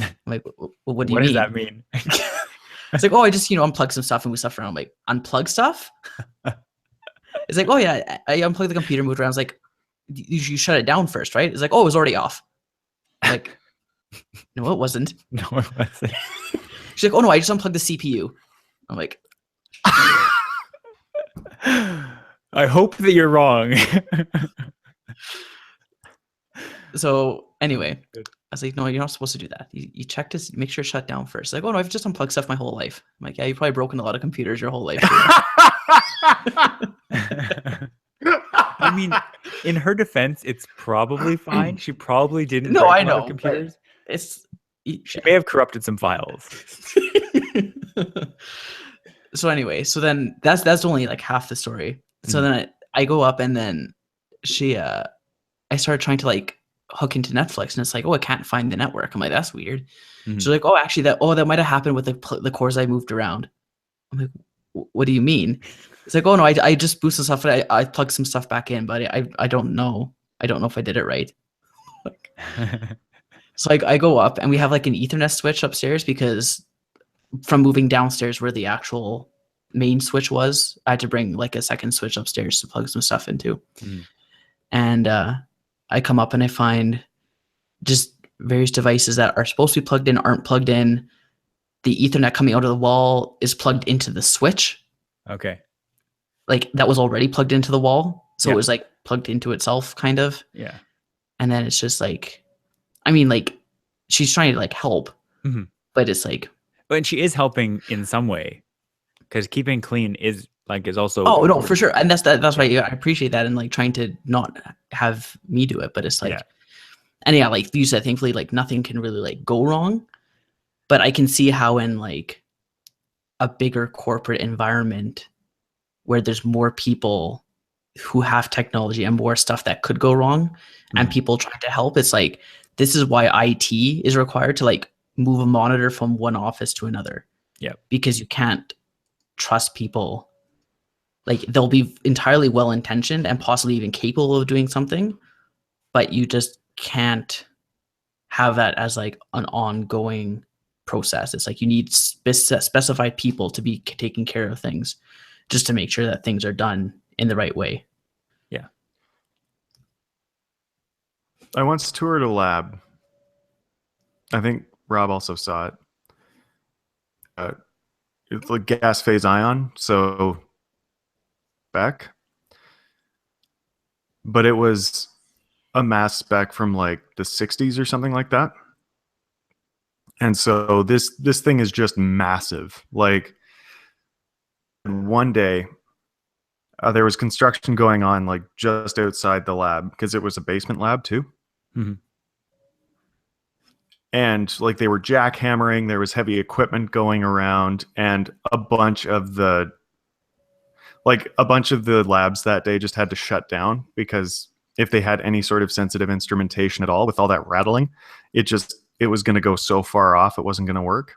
Speaker 3: I'm like, well, what do you mean?
Speaker 1: What does that mean?
Speaker 3: It's like, oh, I just unplug some stuff and move stuff around. I'm like, unplug stuff? It's like, oh yeah, I unplugged the computer, moved around. I was like, you shut it down first, right? It's like, oh, it was already off. I'm like, no, it wasn't.
Speaker 1: No, it wasn't.
Speaker 3: She's like, oh no, I just unplugged the CPU. I'm like,
Speaker 1: I hope that you're wrong.
Speaker 3: so anyway,
Speaker 1: Good.
Speaker 3: I was like, no, you're not supposed to do that. You check to make sure it's shut down first. Like, oh no, I've just unplugged stuff my whole life. I'm like, yeah, you've probably broken a lot of computers your whole life.
Speaker 1: I mean, in her defense, it's probably fine. She probably didn't
Speaker 3: No,
Speaker 1: break
Speaker 3: I
Speaker 1: a lot of
Speaker 3: know,
Speaker 1: computers.
Speaker 3: It's
Speaker 1: She may have corrupted some files.
Speaker 3: So anyway, so then that's only like half the story. So then I go up and then I started trying to like hook into Netflix and it's like, oh, I can't find the network. I'm like, that's weird. She's like, oh, actually that might have happened with the cores I moved around. I'm like, what do you mean? It's like, oh no, I just boosted stuff and I plugged some stuff back in, but I don't know. I don't know if I did it right. So I go up and we have like an Ethernet switch upstairs because from moving downstairs where the actual main switch was, I had to bring like a second switch upstairs to plug some stuff into. And I come up and I find just various devices that are supposed to be plugged in aren't plugged in. The Ethernet coming out of the wall is plugged into the switch.
Speaker 1: Okay.
Speaker 3: Like that was already plugged into the wall. So it was like plugged into itself kind of.
Speaker 1: Yeah.
Speaker 3: And then it's just like, I mean, like she's trying to like help, but it's like.
Speaker 1: But she is helping in some way because keeping clean is also.
Speaker 3: Oh no, for sure. And that's why I appreciate that and like trying to not have me do it. But it's like, and yeah, like you said, thankfully, like nothing can really like go wrong. But I can see how in like a bigger corporate environment where there's more people who have technology and more stuff that could go wrong and people trying to help, it's like, this is why IT is required to like move a monitor from one office to another.
Speaker 1: Yeah. Because
Speaker 3: you can't trust people. Like they'll be entirely well-intentioned and possibly even capable of doing something, but you just can't have that as like an ongoing process. It's like you need specified people to be taking care of things just to make sure that things are done in the right way.
Speaker 1: Yeah.
Speaker 2: I once toured a lab. I think Rob also saw it. It's like gas phase ion, so spec. But it was a mass spec from like the 60s or something like that. And so this thing is just massive. Like one day there was construction going on like just outside the lab because it was a basement lab too. And like they were jackhammering, there was heavy equipment going around, and a bunch of the labs that day just had to shut down because if they had any sort of sensitive instrumentation at all with all that rattling, it was going to go so far off it wasn't going to work.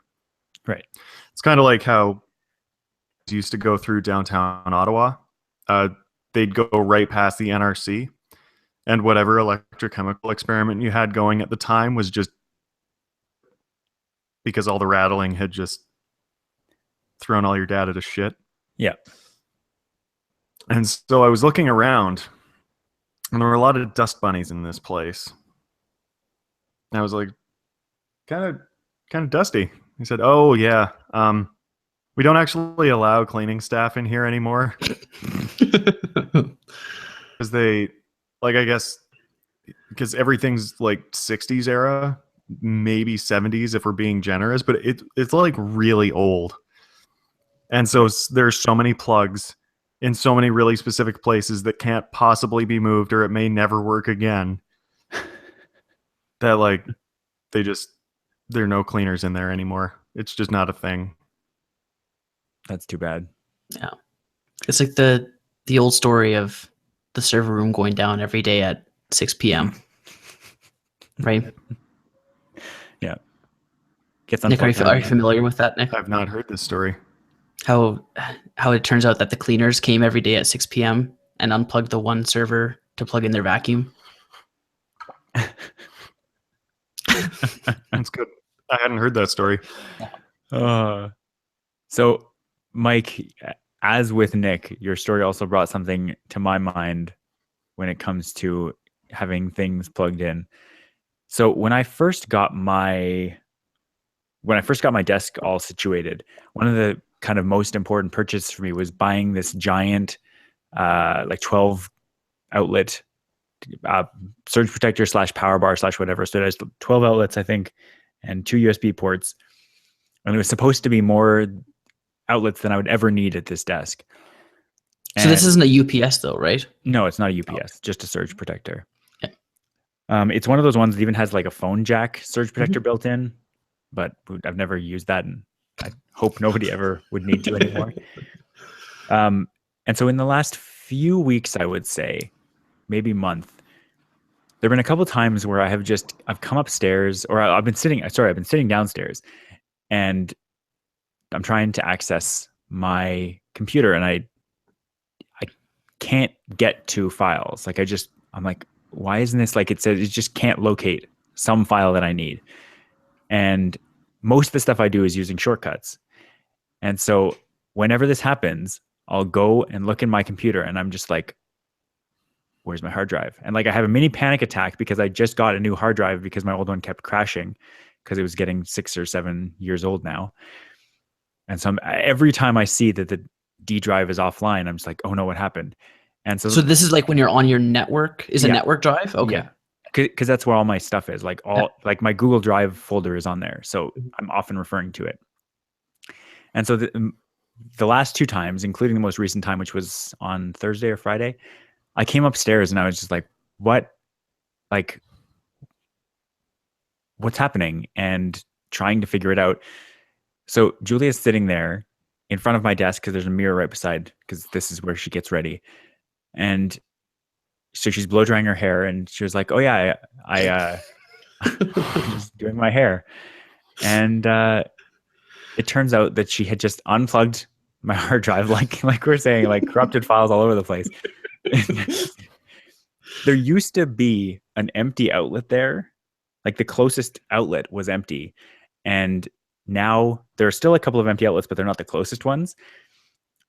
Speaker 1: Right.
Speaker 2: It's kind of like how it used to go through downtown Ottawa. They'd go right past the NRC, and whatever electrochemical experiment you had going at the time was just because all the rattling had just thrown all your data to shit.
Speaker 1: Yeah.
Speaker 2: And so I was looking around, and there were a lot of dust bunnies in this place. And I was like, kind of dusty. He said, "Oh yeah, we don't actually allow cleaning staff in here anymore because they, like, I guess, because everything's like 60s era, maybe 70s if we're being generous, but it's like really old, and so there's so many plugs in so many really specific places that can't possibly be moved or it may never work again that like there are no cleaners in there anymore. It's just not a thing."
Speaker 1: That's too bad.
Speaker 3: Yeah. It's like the old story of the server room going down every day at 6 p.m. Right?
Speaker 1: Yeah. Gets
Speaker 3: Nick, are you familiar with that, Nick?
Speaker 2: I've not heard this story.
Speaker 3: How it turns out that the cleaners came every day at 6 p.m. and unplugged the one server to plug in their vacuum.
Speaker 2: That's good. I hadn't heard that story.
Speaker 1: So, Mike, as with Nick, your story also brought something to my mind when it comes to having things plugged in. So when I first got my desk all situated, one of the kind of most important purchases for me was buying this giant, like 12 outlet surge protector / power bar / whatever. So it has 12 outlets, I think, and 2 USB ports. And it was supposed to be more outlets than I would ever need at this desk.
Speaker 3: So this isn't a UPS though, right?
Speaker 1: No, it's not a UPS, just a surge protector. Yeah. It's one of those ones that even has like a phone jack surge protector built in, but I've never used that, and I hope nobody ever would need to anymore. And so in the last few weeks, I would say, maybe month, there have been a couple of times where I've come upstairs, or I've been sitting downstairs, and I'm trying to access my computer, and I can't get to files. Like I'm like, why isn't this, like, it says it just can't locate some file that I need. And most of the stuff I do is using shortcuts. And so whenever this happens, I'll go and look in my computer, and I'm just like, where's my hard drive? And like, I have a mini panic attack because I just got a new hard drive because my old one kept crashing because it was getting 6 or 7 years old now. And so every time I see that the D drive is offline, I'm just like, oh no, what happened? And so
Speaker 3: this is like when you're on your network, is a network drive? Okay.
Speaker 1: Yeah. Because that's where all my stuff is. Like like my Google Drive folder is on there. So I'm often referring to it. And so the last 2 times, including the most recent time, which was on Thursday or Friday, I came upstairs and I was just like, what? Like, what's happening? And trying to figure it out. So Julia's sitting there in front of my desk because there's a mirror right beside, because this is where she gets ready. And so she's blow drying her hair, and she was like, oh yeah, I'm just doing my hair. And it turns out that she had just unplugged my hard drive, like we're saying, like corrupted files all over the place. There used to be an empty outlet there. Like the closest outlet was empty. And now there are still a couple of empty outlets, but they're not the closest ones.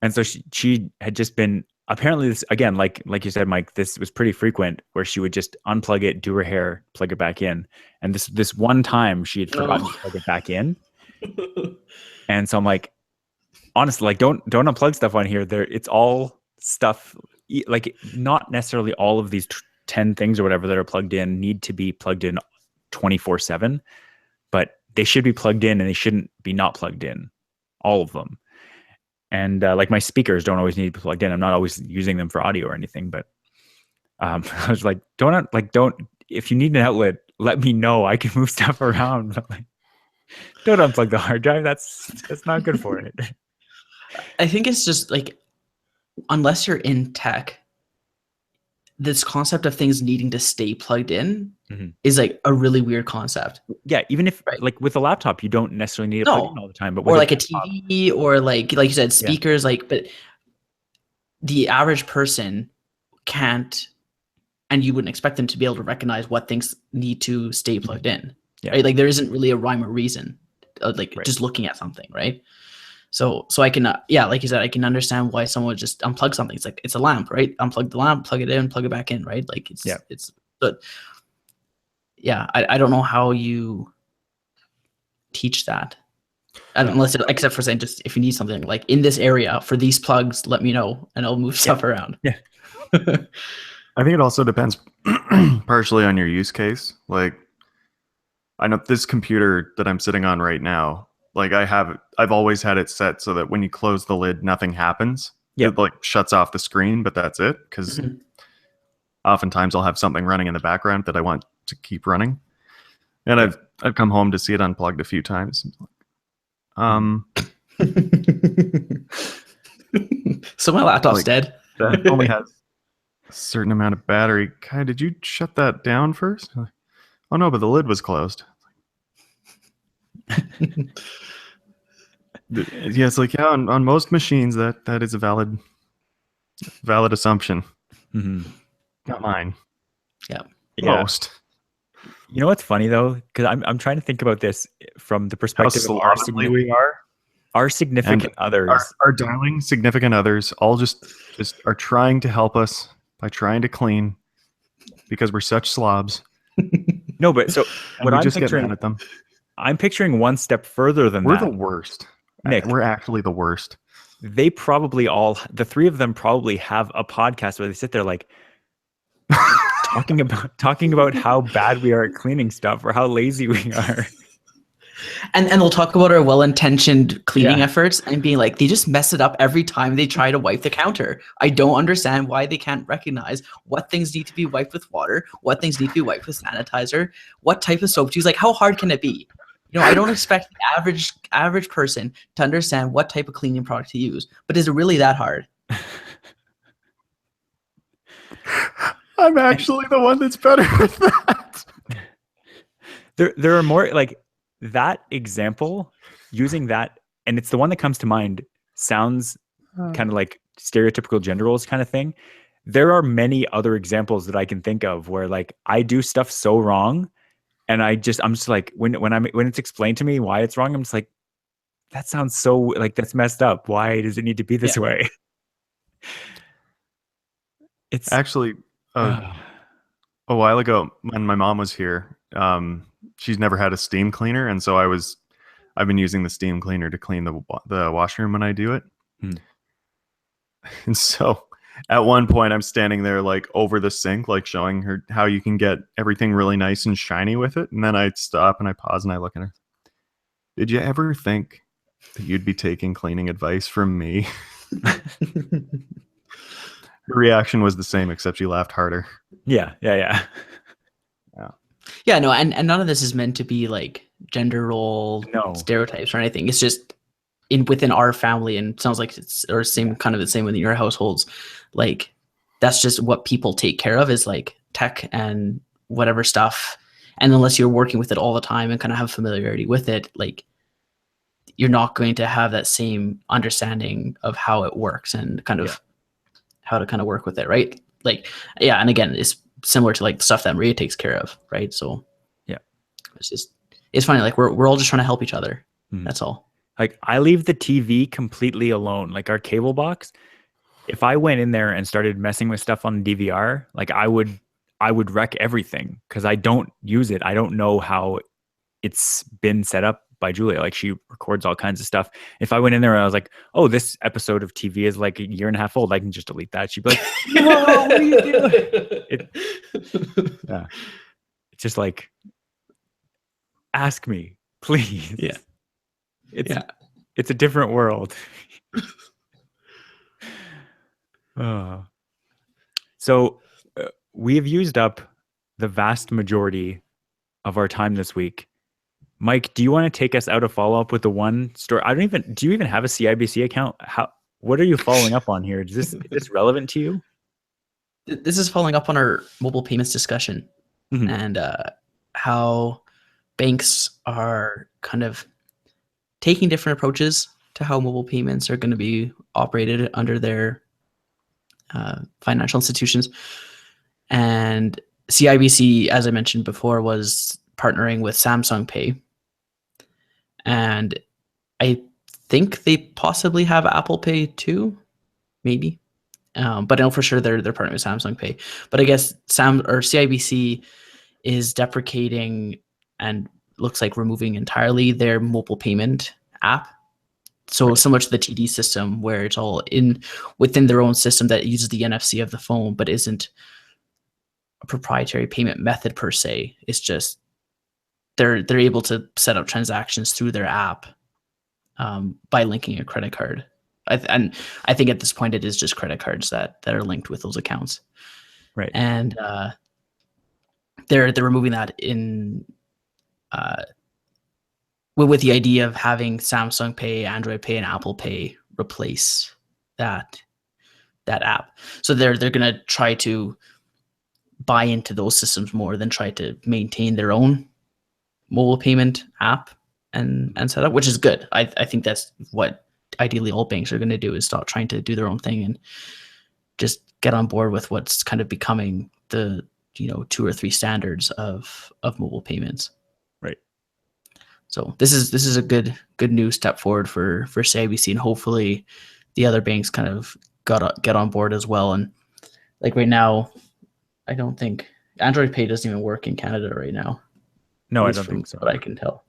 Speaker 1: And so she had just been, apparently this, again, like you said, Mike, this was pretty frequent where she would just unplug it, do her hair, plug it back in. And this one time she had forgotten to plug it back in. And so I'm like, honestly, like don't unplug stuff on here. It's all stuff, like not necessarily all of these 10 things or whatever that are plugged in need to be plugged in 24/7, but they should be plugged in and they shouldn't be not plugged in, all of them. And like my speakers don't always need to be plugged in. I'm not always using them for audio or anything, but I was like, don't, if you need an outlet, let me know. I can move stuff around. But like, don't unplug the hard drive. That's not good for it.
Speaker 3: I think it's just like, unless you're in tech, this concept of things needing to stay plugged in is like a really weird concept.
Speaker 1: Yeah, even if like with a laptop, you don't necessarily need it plugged in all the time. But with
Speaker 3: or like a TV or like you said, speakers. Like, but the average person can't, and you wouldn't expect them to be able to recognize what things need to stay plugged in. Yeah. Right? Like there isn't really a rhyme or reason, just looking at something, right? So I can, like you said, I can understand why someone would just unplug something. It's like, it's a lamp, right? Unplug the lamp, plug it in, plug it back in, right? Like but yeah, I don't know how you teach that. Except for saying, just if you need something like in this area for these plugs, let me know and I'll move stuff around.
Speaker 1: Yeah.
Speaker 2: I think it also depends partially on your use case. Like I know this computer that I'm sitting on right now, like I've always had it set so that when you close the lid, nothing happens. It like shuts off the screen, but that's it. Because oftentimes I'll have something running in the background that I want to keep running. And I've come home to see it unplugged a few times.
Speaker 3: So my laptop's dead.
Speaker 2: That only has a certain amount of battery. Kai, did you shut that down first? Oh no, but the lid was closed. Yeah, it's like, yeah, on most machines that is a valid assumption. Not mine.
Speaker 3: Yeah.
Speaker 2: Most.
Speaker 1: You know what's funny though, because I'm trying to think about this from the perspective of our significant others,
Speaker 2: our darling significant others, all just are trying to help us by trying to clean, because we're such slobs.
Speaker 1: No, but so
Speaker 2: And
Speaker 1: what
Speaker 2: we
Speaker 1: I'm
Speaker 2: just get mad
Speaker 1: picturing,
Speaker 2: at them.
Speaker 1: I'm picturing one step further than
Speaker 2: We're
Speaker 1: that.
Speaker 2: the worst.
Speaker 1: Nick,
Speaker 2: We're actually the worst.
Speaker 1: they probably the three of them probably have a podcast where they sit there like talking about how bad we are at cleaning stuff or how lazy we are.
Speaker 3: And they'll talk about our well-intentioned cleaning
Speaker 1: Yeah.
Speaker 3: efforts and being like, they just mess it up every time they try to wipe the counter. I don't understand why they can't recognize what things need to be wiped with water, what things need to be wiped with sanitizer, what type of soap to use. Like, how hard can it be? I don't expect the average person to understand what type of cleaning product to use. But is it really that hard?
Speaker 2: I'm actually the one that's better with that.
Speaker 1: There are more like that example, using that, and it's the one that comes to mind, sounds kind of like stereotypical gender roles kind of thing. There are many other examples that I can think of where like I do stuff so wrong, and I'm just like when it's explained to me why it's wrong, I'm just like, that sounds so like that's messed up. Why does it need to be this way? It's
Speaker 2: actually a while ago when my mom was here. She's never had a steam cleaner, and so I've been using the steam cleaner to clean the washroom when I do it. And so at one point I'm standing there like over the sink, like showing her how you can get everything really nice and shiny with it. And then I stop and I pause and I look at her. Did you ever think that you'd be taking cleaning advice from me? Her reaction was the same, except she laughed harder.
Speaker 1: Yeah.
Speaker 3: No, and none of this is meant to be like gender role stereotypes or anything. It's just within our family, and it sounds like it's or same kind of the same within your households. Like that's just what people take care of is like tech and whatever stuff. And unless you're working with it all the time and kind of have familiarity with it, like you're not going to have that same understanding of how it works and kind of how to kind of work with it, right? Like, yeah, and again, it's similar to like the stuff that Maria takes care of, right? So it's funny, like we're all just trying to help each other. That's all.
Speaker 1: Like I leave the TV completely alone, like our cable box. If I went in there and started messing with stuff on the DVR, like I would wreck everything because I don't use it. I don't know how it's been set up by Julia. Like she records all kinds of stuff. If I went in there and I was like, oh, this episode of TV is like a year and a half old, I can just delete that. She'd be like, no, what are you doing? It's just like, ask me, please.
Speaker 3: Yeah.
Speaker 1: It's a different world. So we have used up the vast majority of our time this week. Mike, do you want to take us out a follow-up with the one story? Do you even have a CIBC account? What are you following up on here? Is this relevant to you?
Speaker 3: This is following up on our mobile payments discussion and how banks are kind of taking different approaches to how mobile payments are going to be operated under their financial institutions. And CIBC, as I mentioned before, was partnering with Samsung Pay. And I think they possibly have Apple Pay too, maybe. But I know for sure they're partnering with Samsung Pay. But I guess CIBC is deprecating and looks like removing entirely their mobile payment app. So similar to the TD system, where it's all within their own system that uses the NFC of the phone, but isn't a proprietary payment method per se. It's just they're able to set up transactions through their app by linking a credit card. And I think at this point it is just credit cards that are linked with those accounts.
Speaker 1: Right.
Speaker 3: And they're removing that in with the idea of having Samsung Pay, Android Pay, and Apple Pay replace that app. So they're going to try to buy into those systems more than try to maintain their own mobile payment app and set up, which is good. I think that's what ideally all banks are going to do, is stop trying to do their own thing and just get on board with what's kind of becoming the 2 or 3 standards of mobile payments.
Speaker 1: Right.
Speaker 3: So this is a good new step forward for CIBC, and hopefully the other banks kind of get on board as well. And like right now, I don't think Android Pay doesn't even work in Canada right now.
Speaker 1: No,
Speaker 3: At
Speaker 1: I
Speaker 3: least
Speaker 1: don't
Speaker 3: from
Speaker 1: think so.
Speaker 3: what I can tell.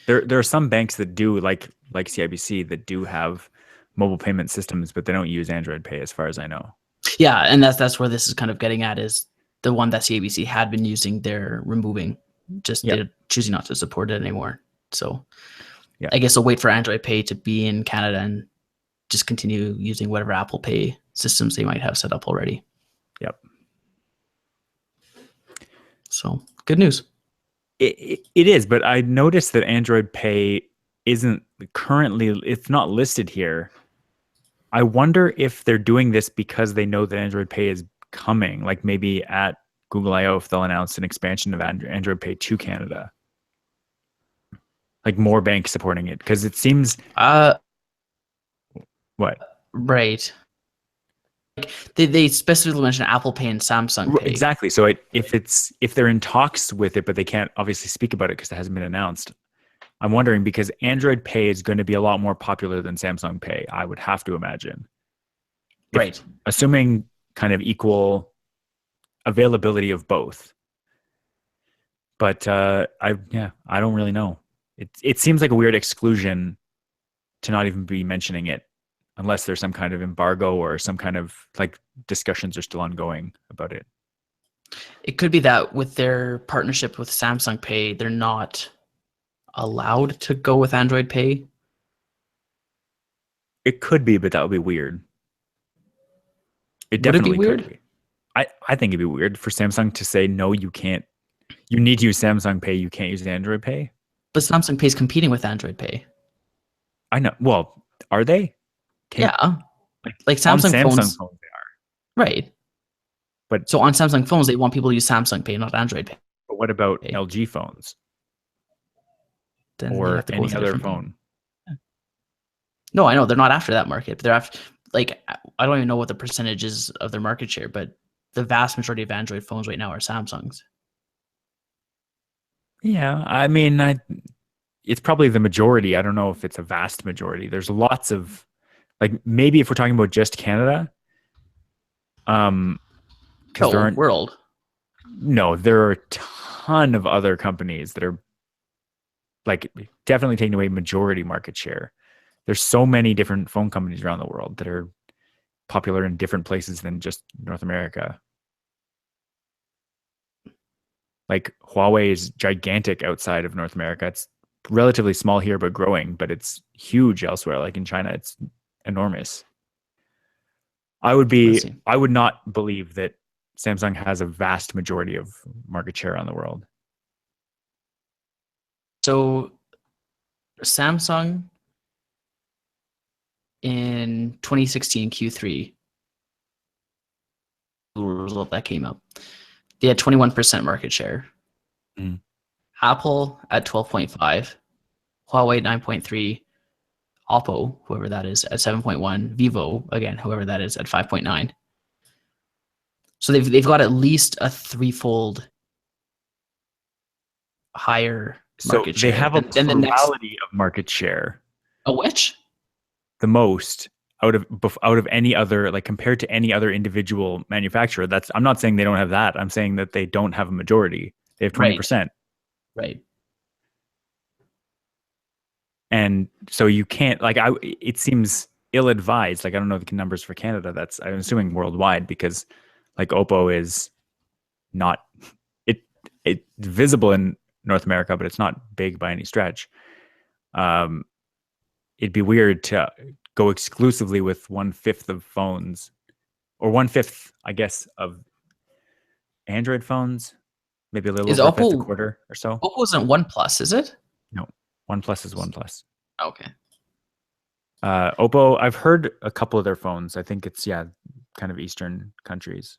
Speaker 1: There are some banks that do, like CIBC, that do have mobile payment systems, but they don't use Android Pay, as far as I know.
Speaker 3: Yeah, and that's where this is kind of getting at, is the one that CABC had been using, they're removing. Just
Speaker 1: Yep.
Speaker 3: they're choosing not to support it anymore. So
Speaker 1: Yeah.
Speaker 3: I guess I'll wait for Android Pay to be in Canada and just continue using whatever Apple Pay systems they might have set up already.
Speaker 1: Yep.
Speaker 3: So good news.
Speaker 1: It is, but I noticed that Android Pay isn't currently, it's not listed here. I wonder if they're doing this because they know that Android Pay is coming, like maybe at Google I/O, if they'll announce an expansion of Android Pay to Canada, like more banks supporting it, because it seems what?
Speaker 3: Right. Like they specifically mention Apple Pay and Samsung Pay.
Speaker 1: Exactly. So if they're in talks with it, but they can't obviously speak about it because it hasn't been announced. I'm wondering, because Android Pay is going to be a lot more popular than Samsung Pay, I would have to imagine.
Speaker 3: Right.
Speaker 1: Assuming kind of equal availability of both. But I don't really know. It seems like a weird exclusion to not even be mentioning it, unless there's some kind of embargo or some kind of, like, discussions are still ongoing about it.
Speaker 3: It could be that with their partnership with Samsung Pay, they're not allowed to go with Android Pay.
Speaker 1: It could be, but that would be weird. It
Speaker 3: Would it be
Speaker 1: definitely
Speaker 3: weird?
Speaker 1: could be. I think it'd be weird for Samsung to say, no, you can't. You need to use Samsung Pay. You can't use Android Pay.
Speaker 3: But Samsung Pay is competing with Android Pay.
Speaker 1: I know. Well, are they?
Speaker 3: Yeah. Like
Speaker 1: on
Speaker 3: Samsung
Speaker 1: Samsung
Speaker 3: phones.
Speaker 1: phones they are.
Speaker 3: Right.
Speaker 1: But
Speaker 3: So on Samsung phones, they want people to use Samsung Pay, not Android Pay.
Speaker 1: But what about LG phones
Speaker 3: Then you
Speaker 1: or
Speaker 3: have to go
Speaker 1: any
Speaker 3: with a
Speaker 1: other
Speaker 3: different
Speaker 1: phone?
Speaker 3: No, I know they're not after that market. But they're after, like, I don't even know what the percentage is of their market share, but the vast majority of Android phones right now are Samsungs.
Speaker 1: Yeah, I mean, it's probably the majority. I don't know if it's a vast majority. There's lots of, like, maybe if we're talking about just Canada, because there aren't
Speaker 3: world.
Speaker 1: No, there are a ton of other companies that are, like, definitely taking away majority market share. There's so many different phone companies around the world that are popular in different places than just North America. Like, Huawei is gigantic outside of North America. It's relatively small here, but growing, but it's huge elsewhere. Like in China, it's enormous. I would not believe that Samsung has a vast majority of market share around the world.
Speaker 3: So Samsung in 2016 Q3 result that came up, they had 21% market share. Apple at 12.5, Huawei 9.3, Oppo, whoever that is, at 7.1, Vivo, again, whoever that is, at 5.9. So they've got at least a threefold higher market share.
Speaker 1: They have a plurality of market share.
Speaker 3: A which?
Speaker 1: The most out of any other, like, compared to any other individual manufacturer. I'm not saying they don't have that. I'm saying that they don't have a majority. They have 20%.
Speaker 3: Right.
Speaker 1: And so you can't, like, it seems ill-advised. Like, I don't know the numbers for Canada. I'm assuming worldwide, because, like, Oppo is not, it's visible in North America, but it's not big by any stretch. It'd be weird to go exclusively with 1/5 of phones, or 1/5, I guess, of Android phones. Maybe a little over a quarter or so.
Speaker 3: Oppo isn't OnePlus, is it?
Speaker 1: No, OnePlus is OnePlus.
Speaker 3: Okay.
Speaker 1: Oppo, I've heard a couple of their phones. I think it's, kind of Eastern countries.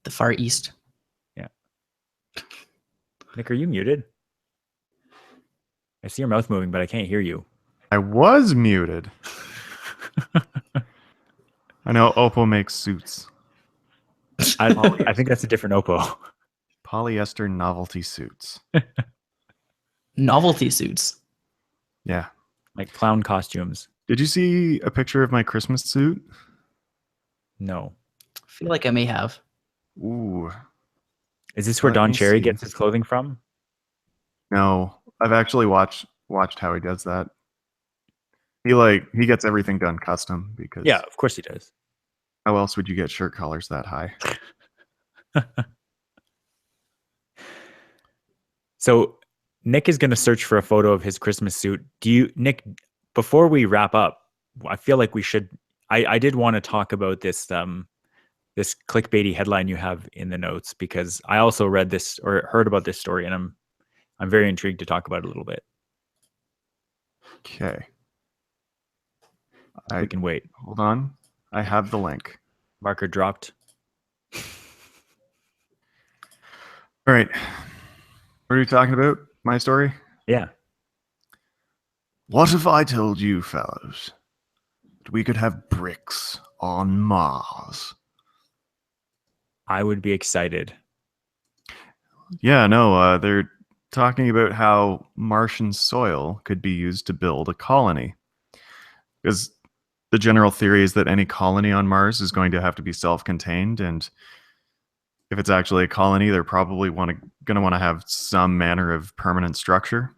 Speaker 3: The Far East.
Speaker 1: Yeah. Nick, are you muted? I see your mouth moving, but I can't hear you.
Speaker 2: I was muted. I know Oppo makes suits.
Speaker 1: I think that's a different Oppo.
Speaker 2: Polyester novelty suits.
Speaker 3: Novelty suits.
Speaker 2: Yeah.
Speaker 1: Like clown costumes.
Speaker 2: Did you see a picture of my Christmas suit?
Speaker 1: No.
Speaker 3: feel like I may have.
Speaker 2: Ooh,
Speaker 1: Is this where
Speaker 2: let
Speaker 1: Don
Speaker 2: me
Speaker 1: Cherry
Speaker 2: see.
Speaker 1: gets his clothing from?
Speaker 2: No, I've actually watched how he does that. He gets everything done custom because
Speaker 1: Yeah, of course he does.
Speaker 2: how else would you get shirt collars that high?
Speaker 1: So Nick is going to search for a photo of his Christmas suit. Nick, before we wrap up, I feel like we should. I did want to talk about this this clickbaity headline you have in the notes because I also read this or heard about this story, and I'm very intrigued to talk about it a little bit.
Speaker 2: Okay.
Speaker 1: We can wait.
Speaker 2: Hold on. I have the link.
Speaker 1: Marker dropped.
Speaker 2: All right. What are you talking about? My story?
Speaker 1: Yeah.
Speaker 2: What if I told you, fellows, that we could have bricks on Mars?
Speaker 1: I would be excited.
Speaker 2: Yeah, no, they're talking about how Martian soil could be used to build a colony. Because the general theory is that any colony on Mars is going to have to be self-contained, and if it's actually a colony, they're probably going to want to have some manner of permanent structure.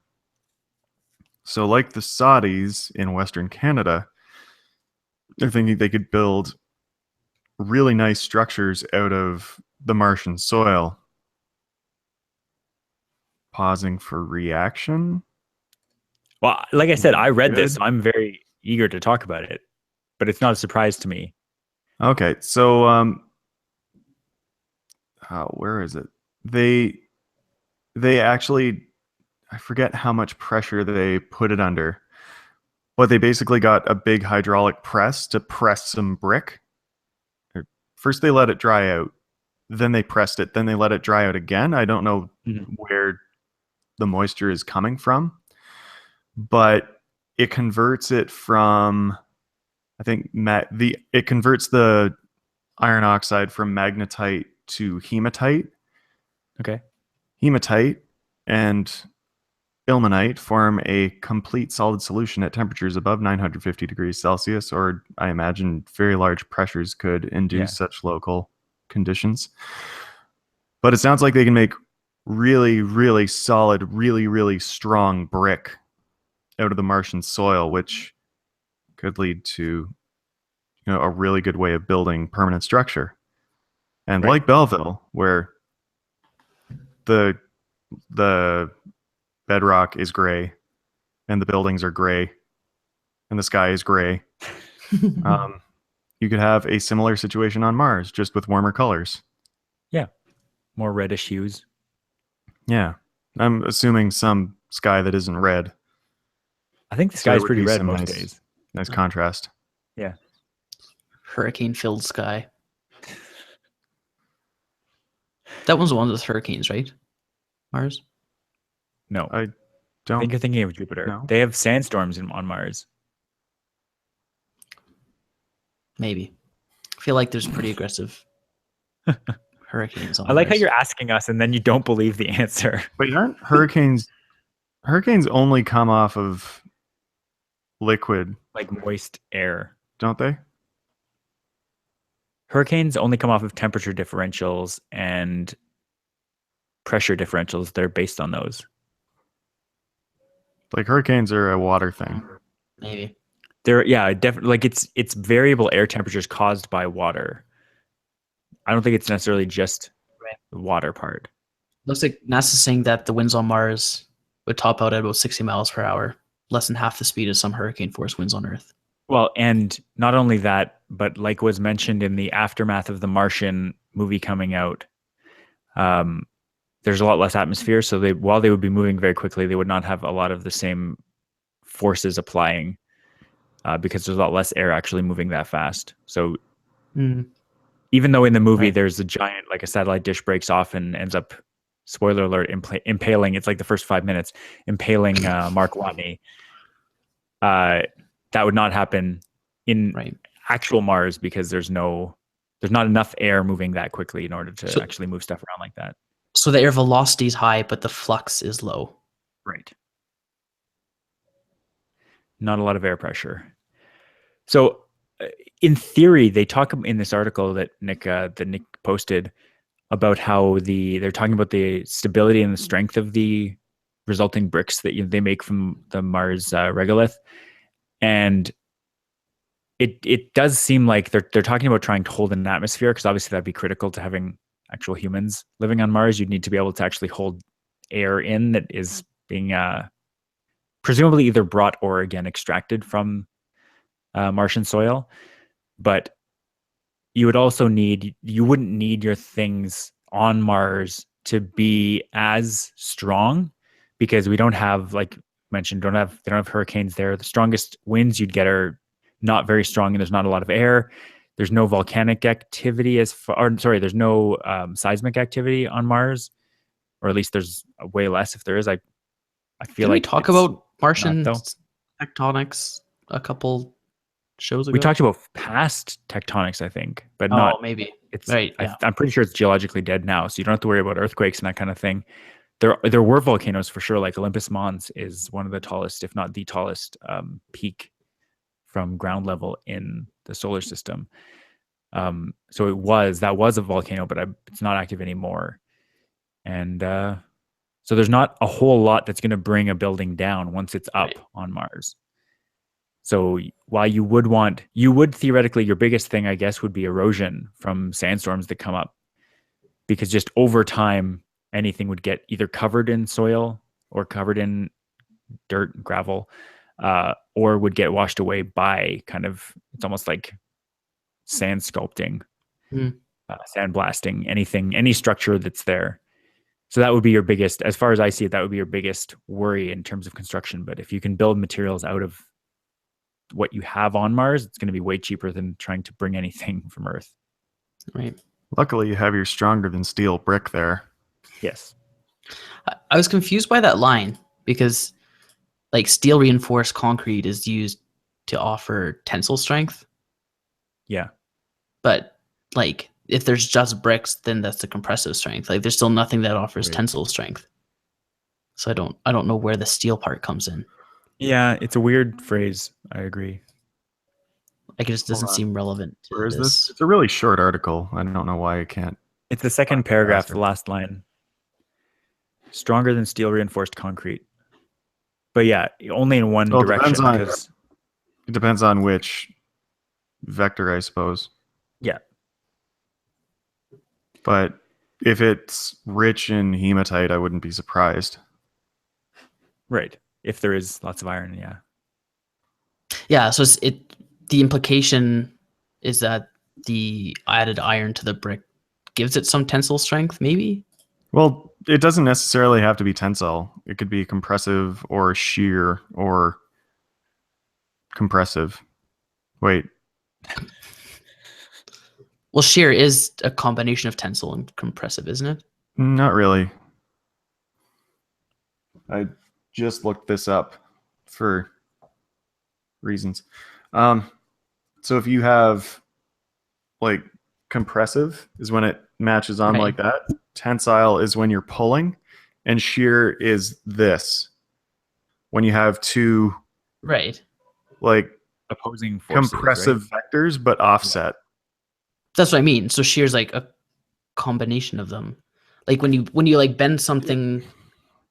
Speaker 2: So, like the Saudis in Western Canada, they're thinking they could build really nice structures out of the Martian soil. Pausing for reaction.
Speaker 1: Well, like I said, I read this,
Speaker 2: Good.
Speaker 1: so I'm very eager to talk about it, but it's not a surprise to me.
Speaker 2: Okay, so where is it? They actually, I forget how much pressure they put it under, but they basically got a big hydraulic press to press some brick. First they let it dry out, then they pressed it, then they let it dry out again. I don't know where the moisture is coming from, but it converts it from, I think it converts the iron oxide from magnetite to hematite.
Speaker 1: Okay.
Speaker 2: Hematite and ilmenite form a complete solid solution at temperatures above 950 degrees Celsius, or I imagine very large pressures could induce such local conditions. But it sounds like they can make really, really solid, really, really strong brick out of the Martian soil, which could lead to a really good way of building permanent structure. And like Belleville, where the bedrock is gray and the buildings are gray and the sky is gray, you could have a similar situation on Mars, just with warmer colors.
Speaker 1: Yeah. More reddish hues.
Speaker 2: Yeah. I'm assuming some sky that isn't red.
Speaker 1: I think the sky is pretty red most
Speaker 2: nice,
Speaker 1: days.
Speaker 2: Nice contrast.
Speaker 1: Yeah.
Speaker 3: Hurricane-filled sky. That one's the one with hurricanes, right? Mars?
Speaker 1: No.
Speaker 2: I
Speaker 1: think you're thinking of Jupiter.
Speaker 2: No.
Speaker 1: They have sandstorms on Mars.
Speaker 3: Maybe. I feel like there's pretty aggressive hurricanes on
Speaker 1: I like
Speaker 3: Mars.
Speaker 1: how you're asking us and then you don't believe the answer.
Speaker 2: But aren't hurricanes only come off of liquid,
Speaker 1: like moist air,
Speaker 2: don't they?
Speaker 1: Hurricanes only come off of temperature differentials and pressure differentials. They're based on those.
Speaker 2: Like hurricanes are a water thing.
Speaker 3: Maybe.
Speaker 1: They're definitely like it's variable air temperatures caused by water. I don't think it's necessarily just the water part.
Speaker 3: Looks like NASA's saying that the winds on Mars would top out at about 60 miles per hour, less than half the speed of some hurricane force winds on Earth.
Speaker 1: Well, and not only that, but like was mentioned in the aftermath of the Martian movie coming out, there's a lot less atmosphere. So while they would be moving very quickly, they would not have a lot of the same forces applying because there's a lot less air actually moving that fast. So even though in the movie there's a giant, like a satellite dish breaks off and ends up, spoiler alert, impaling, it's like the first 5 minutes, impaling Mark Watney. That would not happen in actual Mars because there's not enough air moving that quickly in order to actually move stuff around like that.
Speaker 3: So the air velocity is high, but the flux is low.
Speaker 1: Right. Not a lot of air pressure. So in theory, they talk in this article that Nick posted about how they're talking about the stability and the strength of the resulting bricks that they make from the Mars regolith, and it does seem like they're talking about trying to hold an atmosphere, because obviously that'd be critical to having actual humans living on Mars. You'd need to be able to actually hold air in that is being presumably either brought or again extracted from Martian soil. But you wouldn't need your things on Mars to be as strong, because we don't have, like mentioned, they don't have hurricanes there. The strongest winds you'd get are not very strong, and there's not a lot of air. There's no volcanic activity there's no seismic activity on Mars, or at least there's way less if there is. I feel
Speaker 3: Did we
Speaker 1: like
Speaker 3: talk
Speaker 1: it's
Speaker 3: about Martian
Speaker 1: not, though.
Speaker 3: tectonics a couple shows ago?
Speaker 1: We talked about past tectonics, I think, but
Speaker 3: Oh,
Speaker 1: not.
Speaker 3: maybe.
Speaker 1: It's
Speaker 3: Right. Yeah.
Speaker 1: I'm pretty sure it's geologically dead now, so you don't have to worry about earthquakes and that kind of thing. There were volcanoes for sure. Like Olympus Mons is one of the tallest, if not the tallest, peak from ground level in the solar system. So that was a volcano, but it's not active anymore. And so there's not a whole lot that's going to bring a building down once it's up on Mars. So while you would theoretically, your biggest thing, I guess, would be erosion from sandstorms that come up, because just over time, anything would get either covered in soil or covered in dirt and gravel, or would get washed away by it's almost like sand sculpting, sand blasting, any structure that's there. So that would be your biggest, as far as I see it, that would be your biggest worry in terms of construction. But if you can build materials out of what you have on Mars, it's going to be way cheaper than trying to bring anything from Earth.
Speaker 3: Right.
Speaker 2: Luckily, you have your stronger than steel brick there.
Speaker 1: Yes.
Speaker 3: I was confused by that line, because like steel reinforced concrete is used to offer tensile strength.
Speaker 1: Yeah.
Speaker 3: But like if there's just bricks, then that's the compressive strength. Like there's still nothing that offers tensile strength. So I don't know where the steel part comes in.
Speaker 1: Yeah, it's a weird phrase. I agree.
Speaker 3: Like it just doesn't seem relevant to
Speaker 2: Where is
Speaker 3: this.
Speaker 2: this? It's a really short article. I don't know why I can't.
Speaker 1: It's the second paragraph, the last line. Stronger than steel reinforced concrete. But yeah, only in one direction.
Speaker 2: It depends on which vector, I suppose.
Speaker 1: Yeah.
Speaker 2: But if it's rich in hematite, I wouldn't be surprised.
Speaker 1: Right. If there is lots of iron, yeah.
Speaker 3: Yeah, so the implication is that the added iron to the brick gives it some tensile strength, maybe?
Speaker 2: Well, it doesn't necessarily have to be tensile. It could be compressive or shear or compressive. Wait.
Speaker 3: Well, shear is a combination of tensile and compressive, isn't it?
Speaker 2: Not really. I just looked this up for reasons. So if you have like compressive is when it matches on like that. Tensile is when you're pulling, and shear is this. When you have two like
Speaker 1: opposing forces,
Speaker 2: compressive vectors but offset.
Speaker 3: That's what I mean. So shear is like a combination of them. Like when you like bend something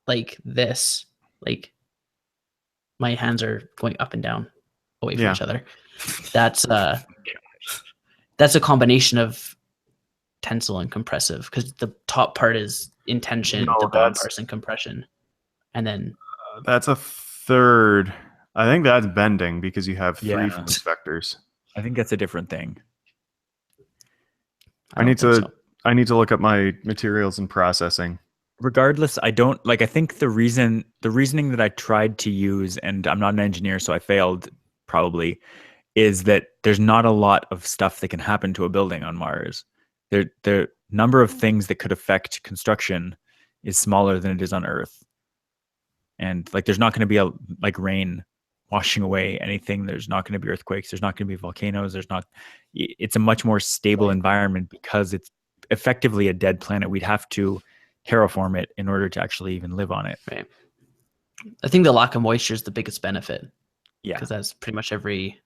Speaker 3: like this, like my hands are going up and down away from each other. That's a combination of tensile and compressive, because the top part is in tension, the bottom part's in compression, and then
Speaker 2: that's a third. I think that's bending, because you have three force vectors.
Speaker 1: I think that's a different thing.
Speaker 2: I need to look up my materials and processing.
Speaker 1: Regardless, I think the reasoning that I tried to use, and I'm not an engineer, so I failed probably, is that there's not a lot of stuff that can happen to a building on Mars. The number of things that could affect construction is smaller than it is on Earth. And like there's not going to be like rain washing away anything. There's not going to be earthquakes. There's not going to be volcanoes. It's a much more stable environment, because it's effectively a dead planet. We'd have to terraform it in order to actually even live on it.
Speaker 3: Right. I think the lack of moisture is the biggest benefit.
Speaker 1: Yeah.
Speaker 3: Because that's pretty much every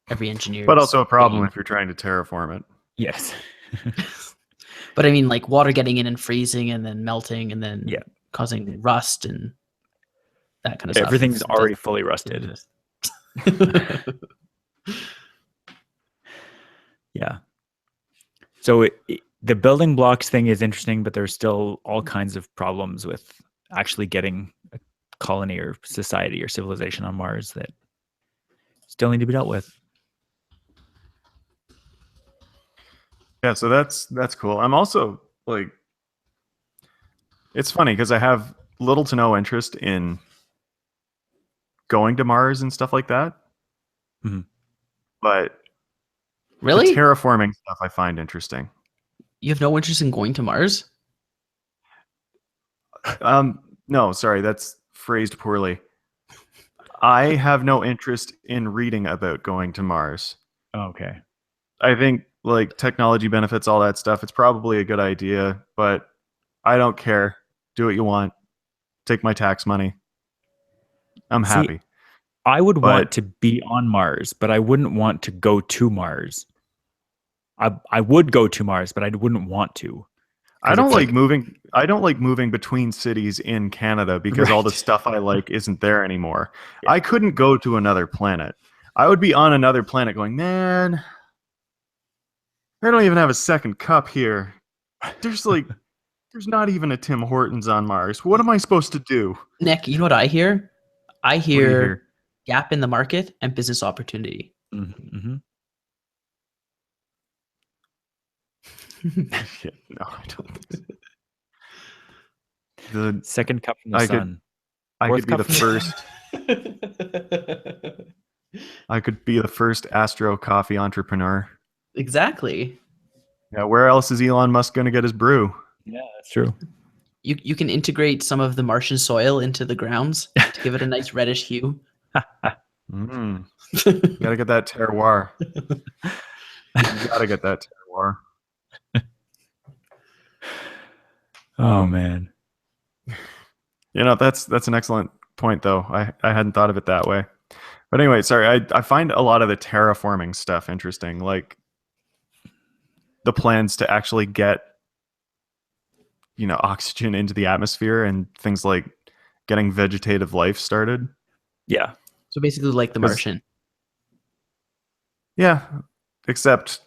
Speaker 3: every engineer.
Speaker 2: But also a problem if you're trying to terraform it.
Speaker 1: Yes.
Speaker 3: But I mean, like water getting in and freezing and then melting and then causing rust and that kind of stuff.
Speaker 1: Everything's already fully rusted. Yeah. So the building blocks thing is interesting, but there's still all kinds of problems with actually getting a colony or society or civilization on Mars that still need to be dealt with.
Speaker 2: Yeah, so that's cool. I'm also like, it's funny because I have little to no interest in going to Mars and stuff like that.
Speaker 1: Mm-hmm.
Speaker 2: But
Speaker 3: really,
Speaker 2: the terraforming stuff I find interesting.
Speaker 3: You have no interest in going to Mars?
Speaker 2: No, sorry, that's phrased poorly. I have no interest in reading about going to Mars.
Speaker 1: Okay.
Speaker 2: I think like technology benefits, all that stuff. It's probably a good idea, but I don't care. Do what you want. Take my tax money. I'm happy.
Speaker 1: I would want to be on Mars, but I wouldn't want to go to Mars. I would go to Mars, but I wouldn't want to.
Speaker 2: I don't like moving. I don't like moving between cities in Canada because all the stuff I like isn't there anymore. Yeah. I couldn't go to another planet. I would be on another planet going, man, I don't even have a second cup here. There's not even a Tim Hortons on Mars. What am I supposed to do?
Speaker 3: Nick, you know what I hear? I hear gap in the market and business opportunity.
Speaker 1: Mm-hmm.
Speaker 2: No, I don't think so. The
Speaker 1: second cup from the sun.
Speaker 2: I could be the first. I could be the first Astro coffee entrepreneur.
Speaker 3: Exactly.
Speaker 2: Yeah, where else is Elon Musk going to get his brew?
Speaker 1: Yeah, that's true.
Speaker 3: You can integrate some of the Martian soil into the grounds to give it a nice reddish hue.
Speaker 2: Gotta get that terroir. You gotta get that terroir.
Speaker 1: Oh man.
Speaker 2: You know, that's an excellent point though. I hadn't thought of it that way. But anyway, sorry, I find a lot of the terraforming stuff interesting, like the plans to actually get, you know, oxygen into the atmosphere and things like getting vegetative life started.
Speaker 1: Yeah.
Speaker 3: So basically like The Martian.
Speaker 2: Yeah, except,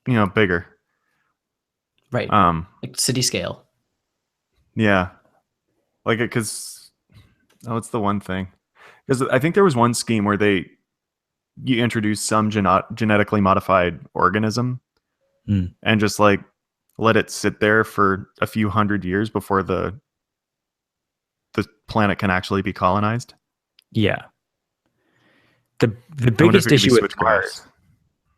Speaker 2: you know, bigger.
Speaker 3: Right. Like city scale.
Speaker 2: Yeah. Like it, because, it's the one thing. Because I think there was one scheme where you introduce some genetically modified organism and just like let it sit there for a few hundred years before the planet can actually be colonized.
Speaker 1: Yeah. The biggest issue with Mars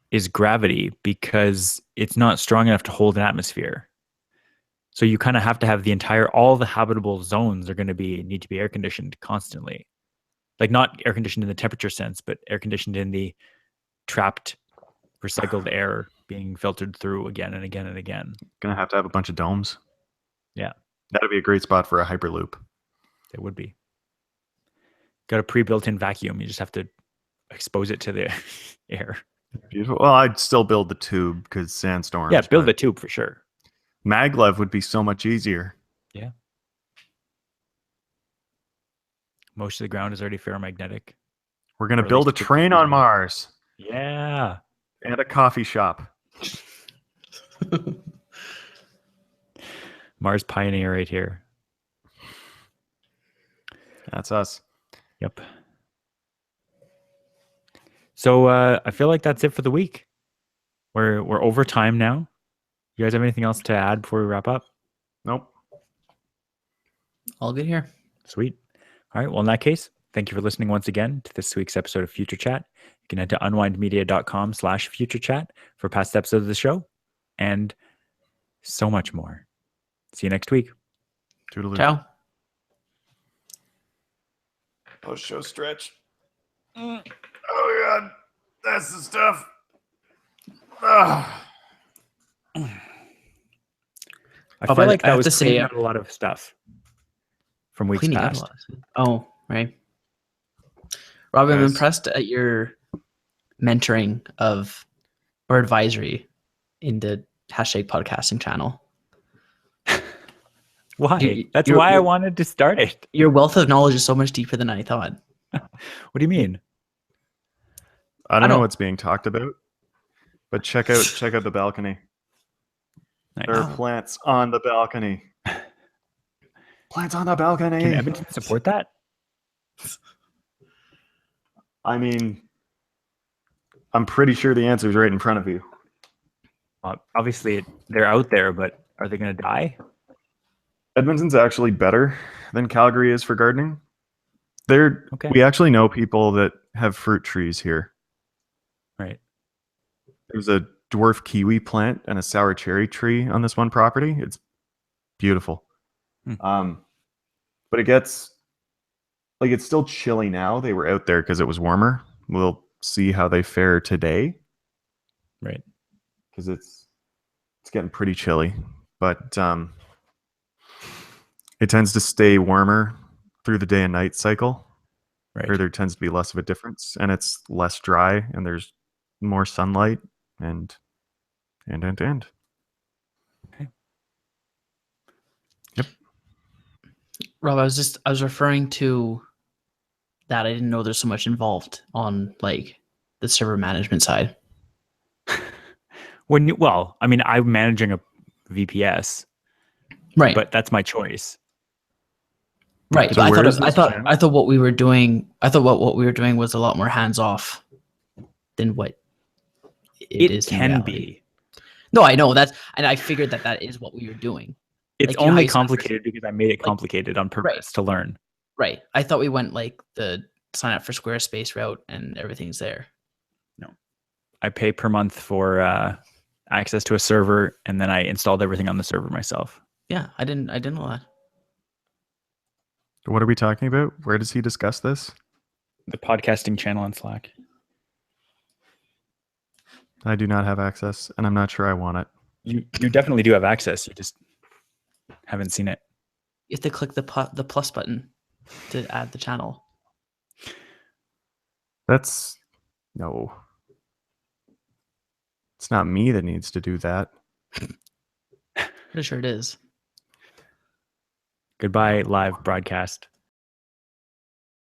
Speaker 1: is gravity, because it's not strong enough to hold an atmosphere. So you kind of have to have all the habitable zones are going to need to be air conditioned constantly. Like not air conditioned in the temperature sense, but air conditioned in the trapped recycled air being filtered through again and again and again.
Speaker 2: Gonna have to have a bunch of domes.
Speaker 1: Yeah.
Speaker 2: That'd be a great spot for a hyperloop.
Speaker 1: It would be. Got a pre-built-in vacuum. You just have to expose it to the air.
Speaker 2: Beautiful. Well, I'd still build the tube because sandstorms.
Speaker 1: Yeah, build the tube for sure.
Speaker 2: Maglev would be so much easier.
Speaker 1: Yeah. Most of the ground is already ferromagnetic.
Speaker 2: We're going to build a train on Mars.
Speaker 1: Yeah.
Speaker 2: And a coffee shop.
Speaker 1: Mars Pioneer right here.
Speaker 2: That's us.
Speaker 1: Yep. So I feel like that's it for the week. We're over time now. You guys have anything else to add before we wrap up?
Speaker 2: Nope.
Speaker 3: All good here.
Speaker 1: Sweet. All right. Well, in that case, thank you for listening once again to this week's episode of Future Chat. You can head to unwindmedia.com/futurechat for past episodes of the show and so much more. See you next week.
Speaker 2: Toodaloo.
Speaker 3: Ciao.
Speaker 2: Post show stretch. Oh God, that's the stuff.
Speaker 1: I feel like that was cleaning out a lot of stuff from weeks past.
Speaker 3: Oh, right. Rob, I'm impressed at your mentoring of or advisory in the hashtag podcasting channel.
Speaker 1: Why? That's why I wanted to start it.
Speaker 3: Your wealth of knowledge is so much deeper than I thought.
Speaker 1: What do you mean?
Speaker 2: I don't know what's being talked about, but check out the balcony.
Speaker 1: Nice.
Speaker 2: There are plants on the balcony. Plants on the balcony.
Speaker 1: Can Edmonton support that?
Speaker 2: I mean, I'm pretty sure the answer is right in front of you.
Speaker 1: Obviously, they're out there, but are they going to die?
Speaker 2: Edmonton's actually better than Calgary is for gardening.
Speaker 1: Okay.
Speaker 2: We actually know people that have fruit trees here.
Speaker 1: Right.
Speaker 2: There's a dwarf kiwi plant and a sour cherry tree on this one property. It's beautiful. But it gets like, it's still chilly now. They were out there because it was warmer. We'll see how they fare today.
Speaker 1: Right.
Speaker 2: Because it's getting pretty chilly. But it tends to stay warmer through the day and night cycle.
Speaker 1: Right.
Speaker 2: Or there tends to be less of a difference, and it's less dry, and there's more sunlight, and.
Speaker 1: Okay.
Speaker 2: Yep.
Speaker 3: Rob, I was referring to that. I didn't know there's so much involved on like the server management side.
Speaker 1: I'm managing a VPS,
Speaker 3: right?
Speaker 1: But that's my choice.
Speaker 3: Right.
Speaker 2: So
Speaker 3: I thought what we were doing. I thought what we were doing was a lot more hands off than what it is.
Speaker 1: Can be.
Speaker 3: No, I know that's, and I figured that is what we were doing.
Speaker 1: It's like, only complicated because I made it complicated on purpose to learn.
Speaker 3: Right. I thought we went like the sign up for Squarespace route and everything's there.
Speaker 1: No, I pay per month for access to a server, and then I installed everything on the server myself.
Speaker 3: Yeah, I didn't know that.
Speaker 2: What are we talking about? Where does he discuss this?
Speaker 1: The podcasting channel on Slack.
Speaker 2: I do not have access, and I'm not sure I want it.
Speaker 1: You definitely do have access. You just haven't seen it.
Speaker 3: You have to click the plus button to add the channel.
Speaker 2: No. It's not me that needs to do that.
Speaker 3: Pretty sure it is.
Speaker 1: Goodbye, live broadcast.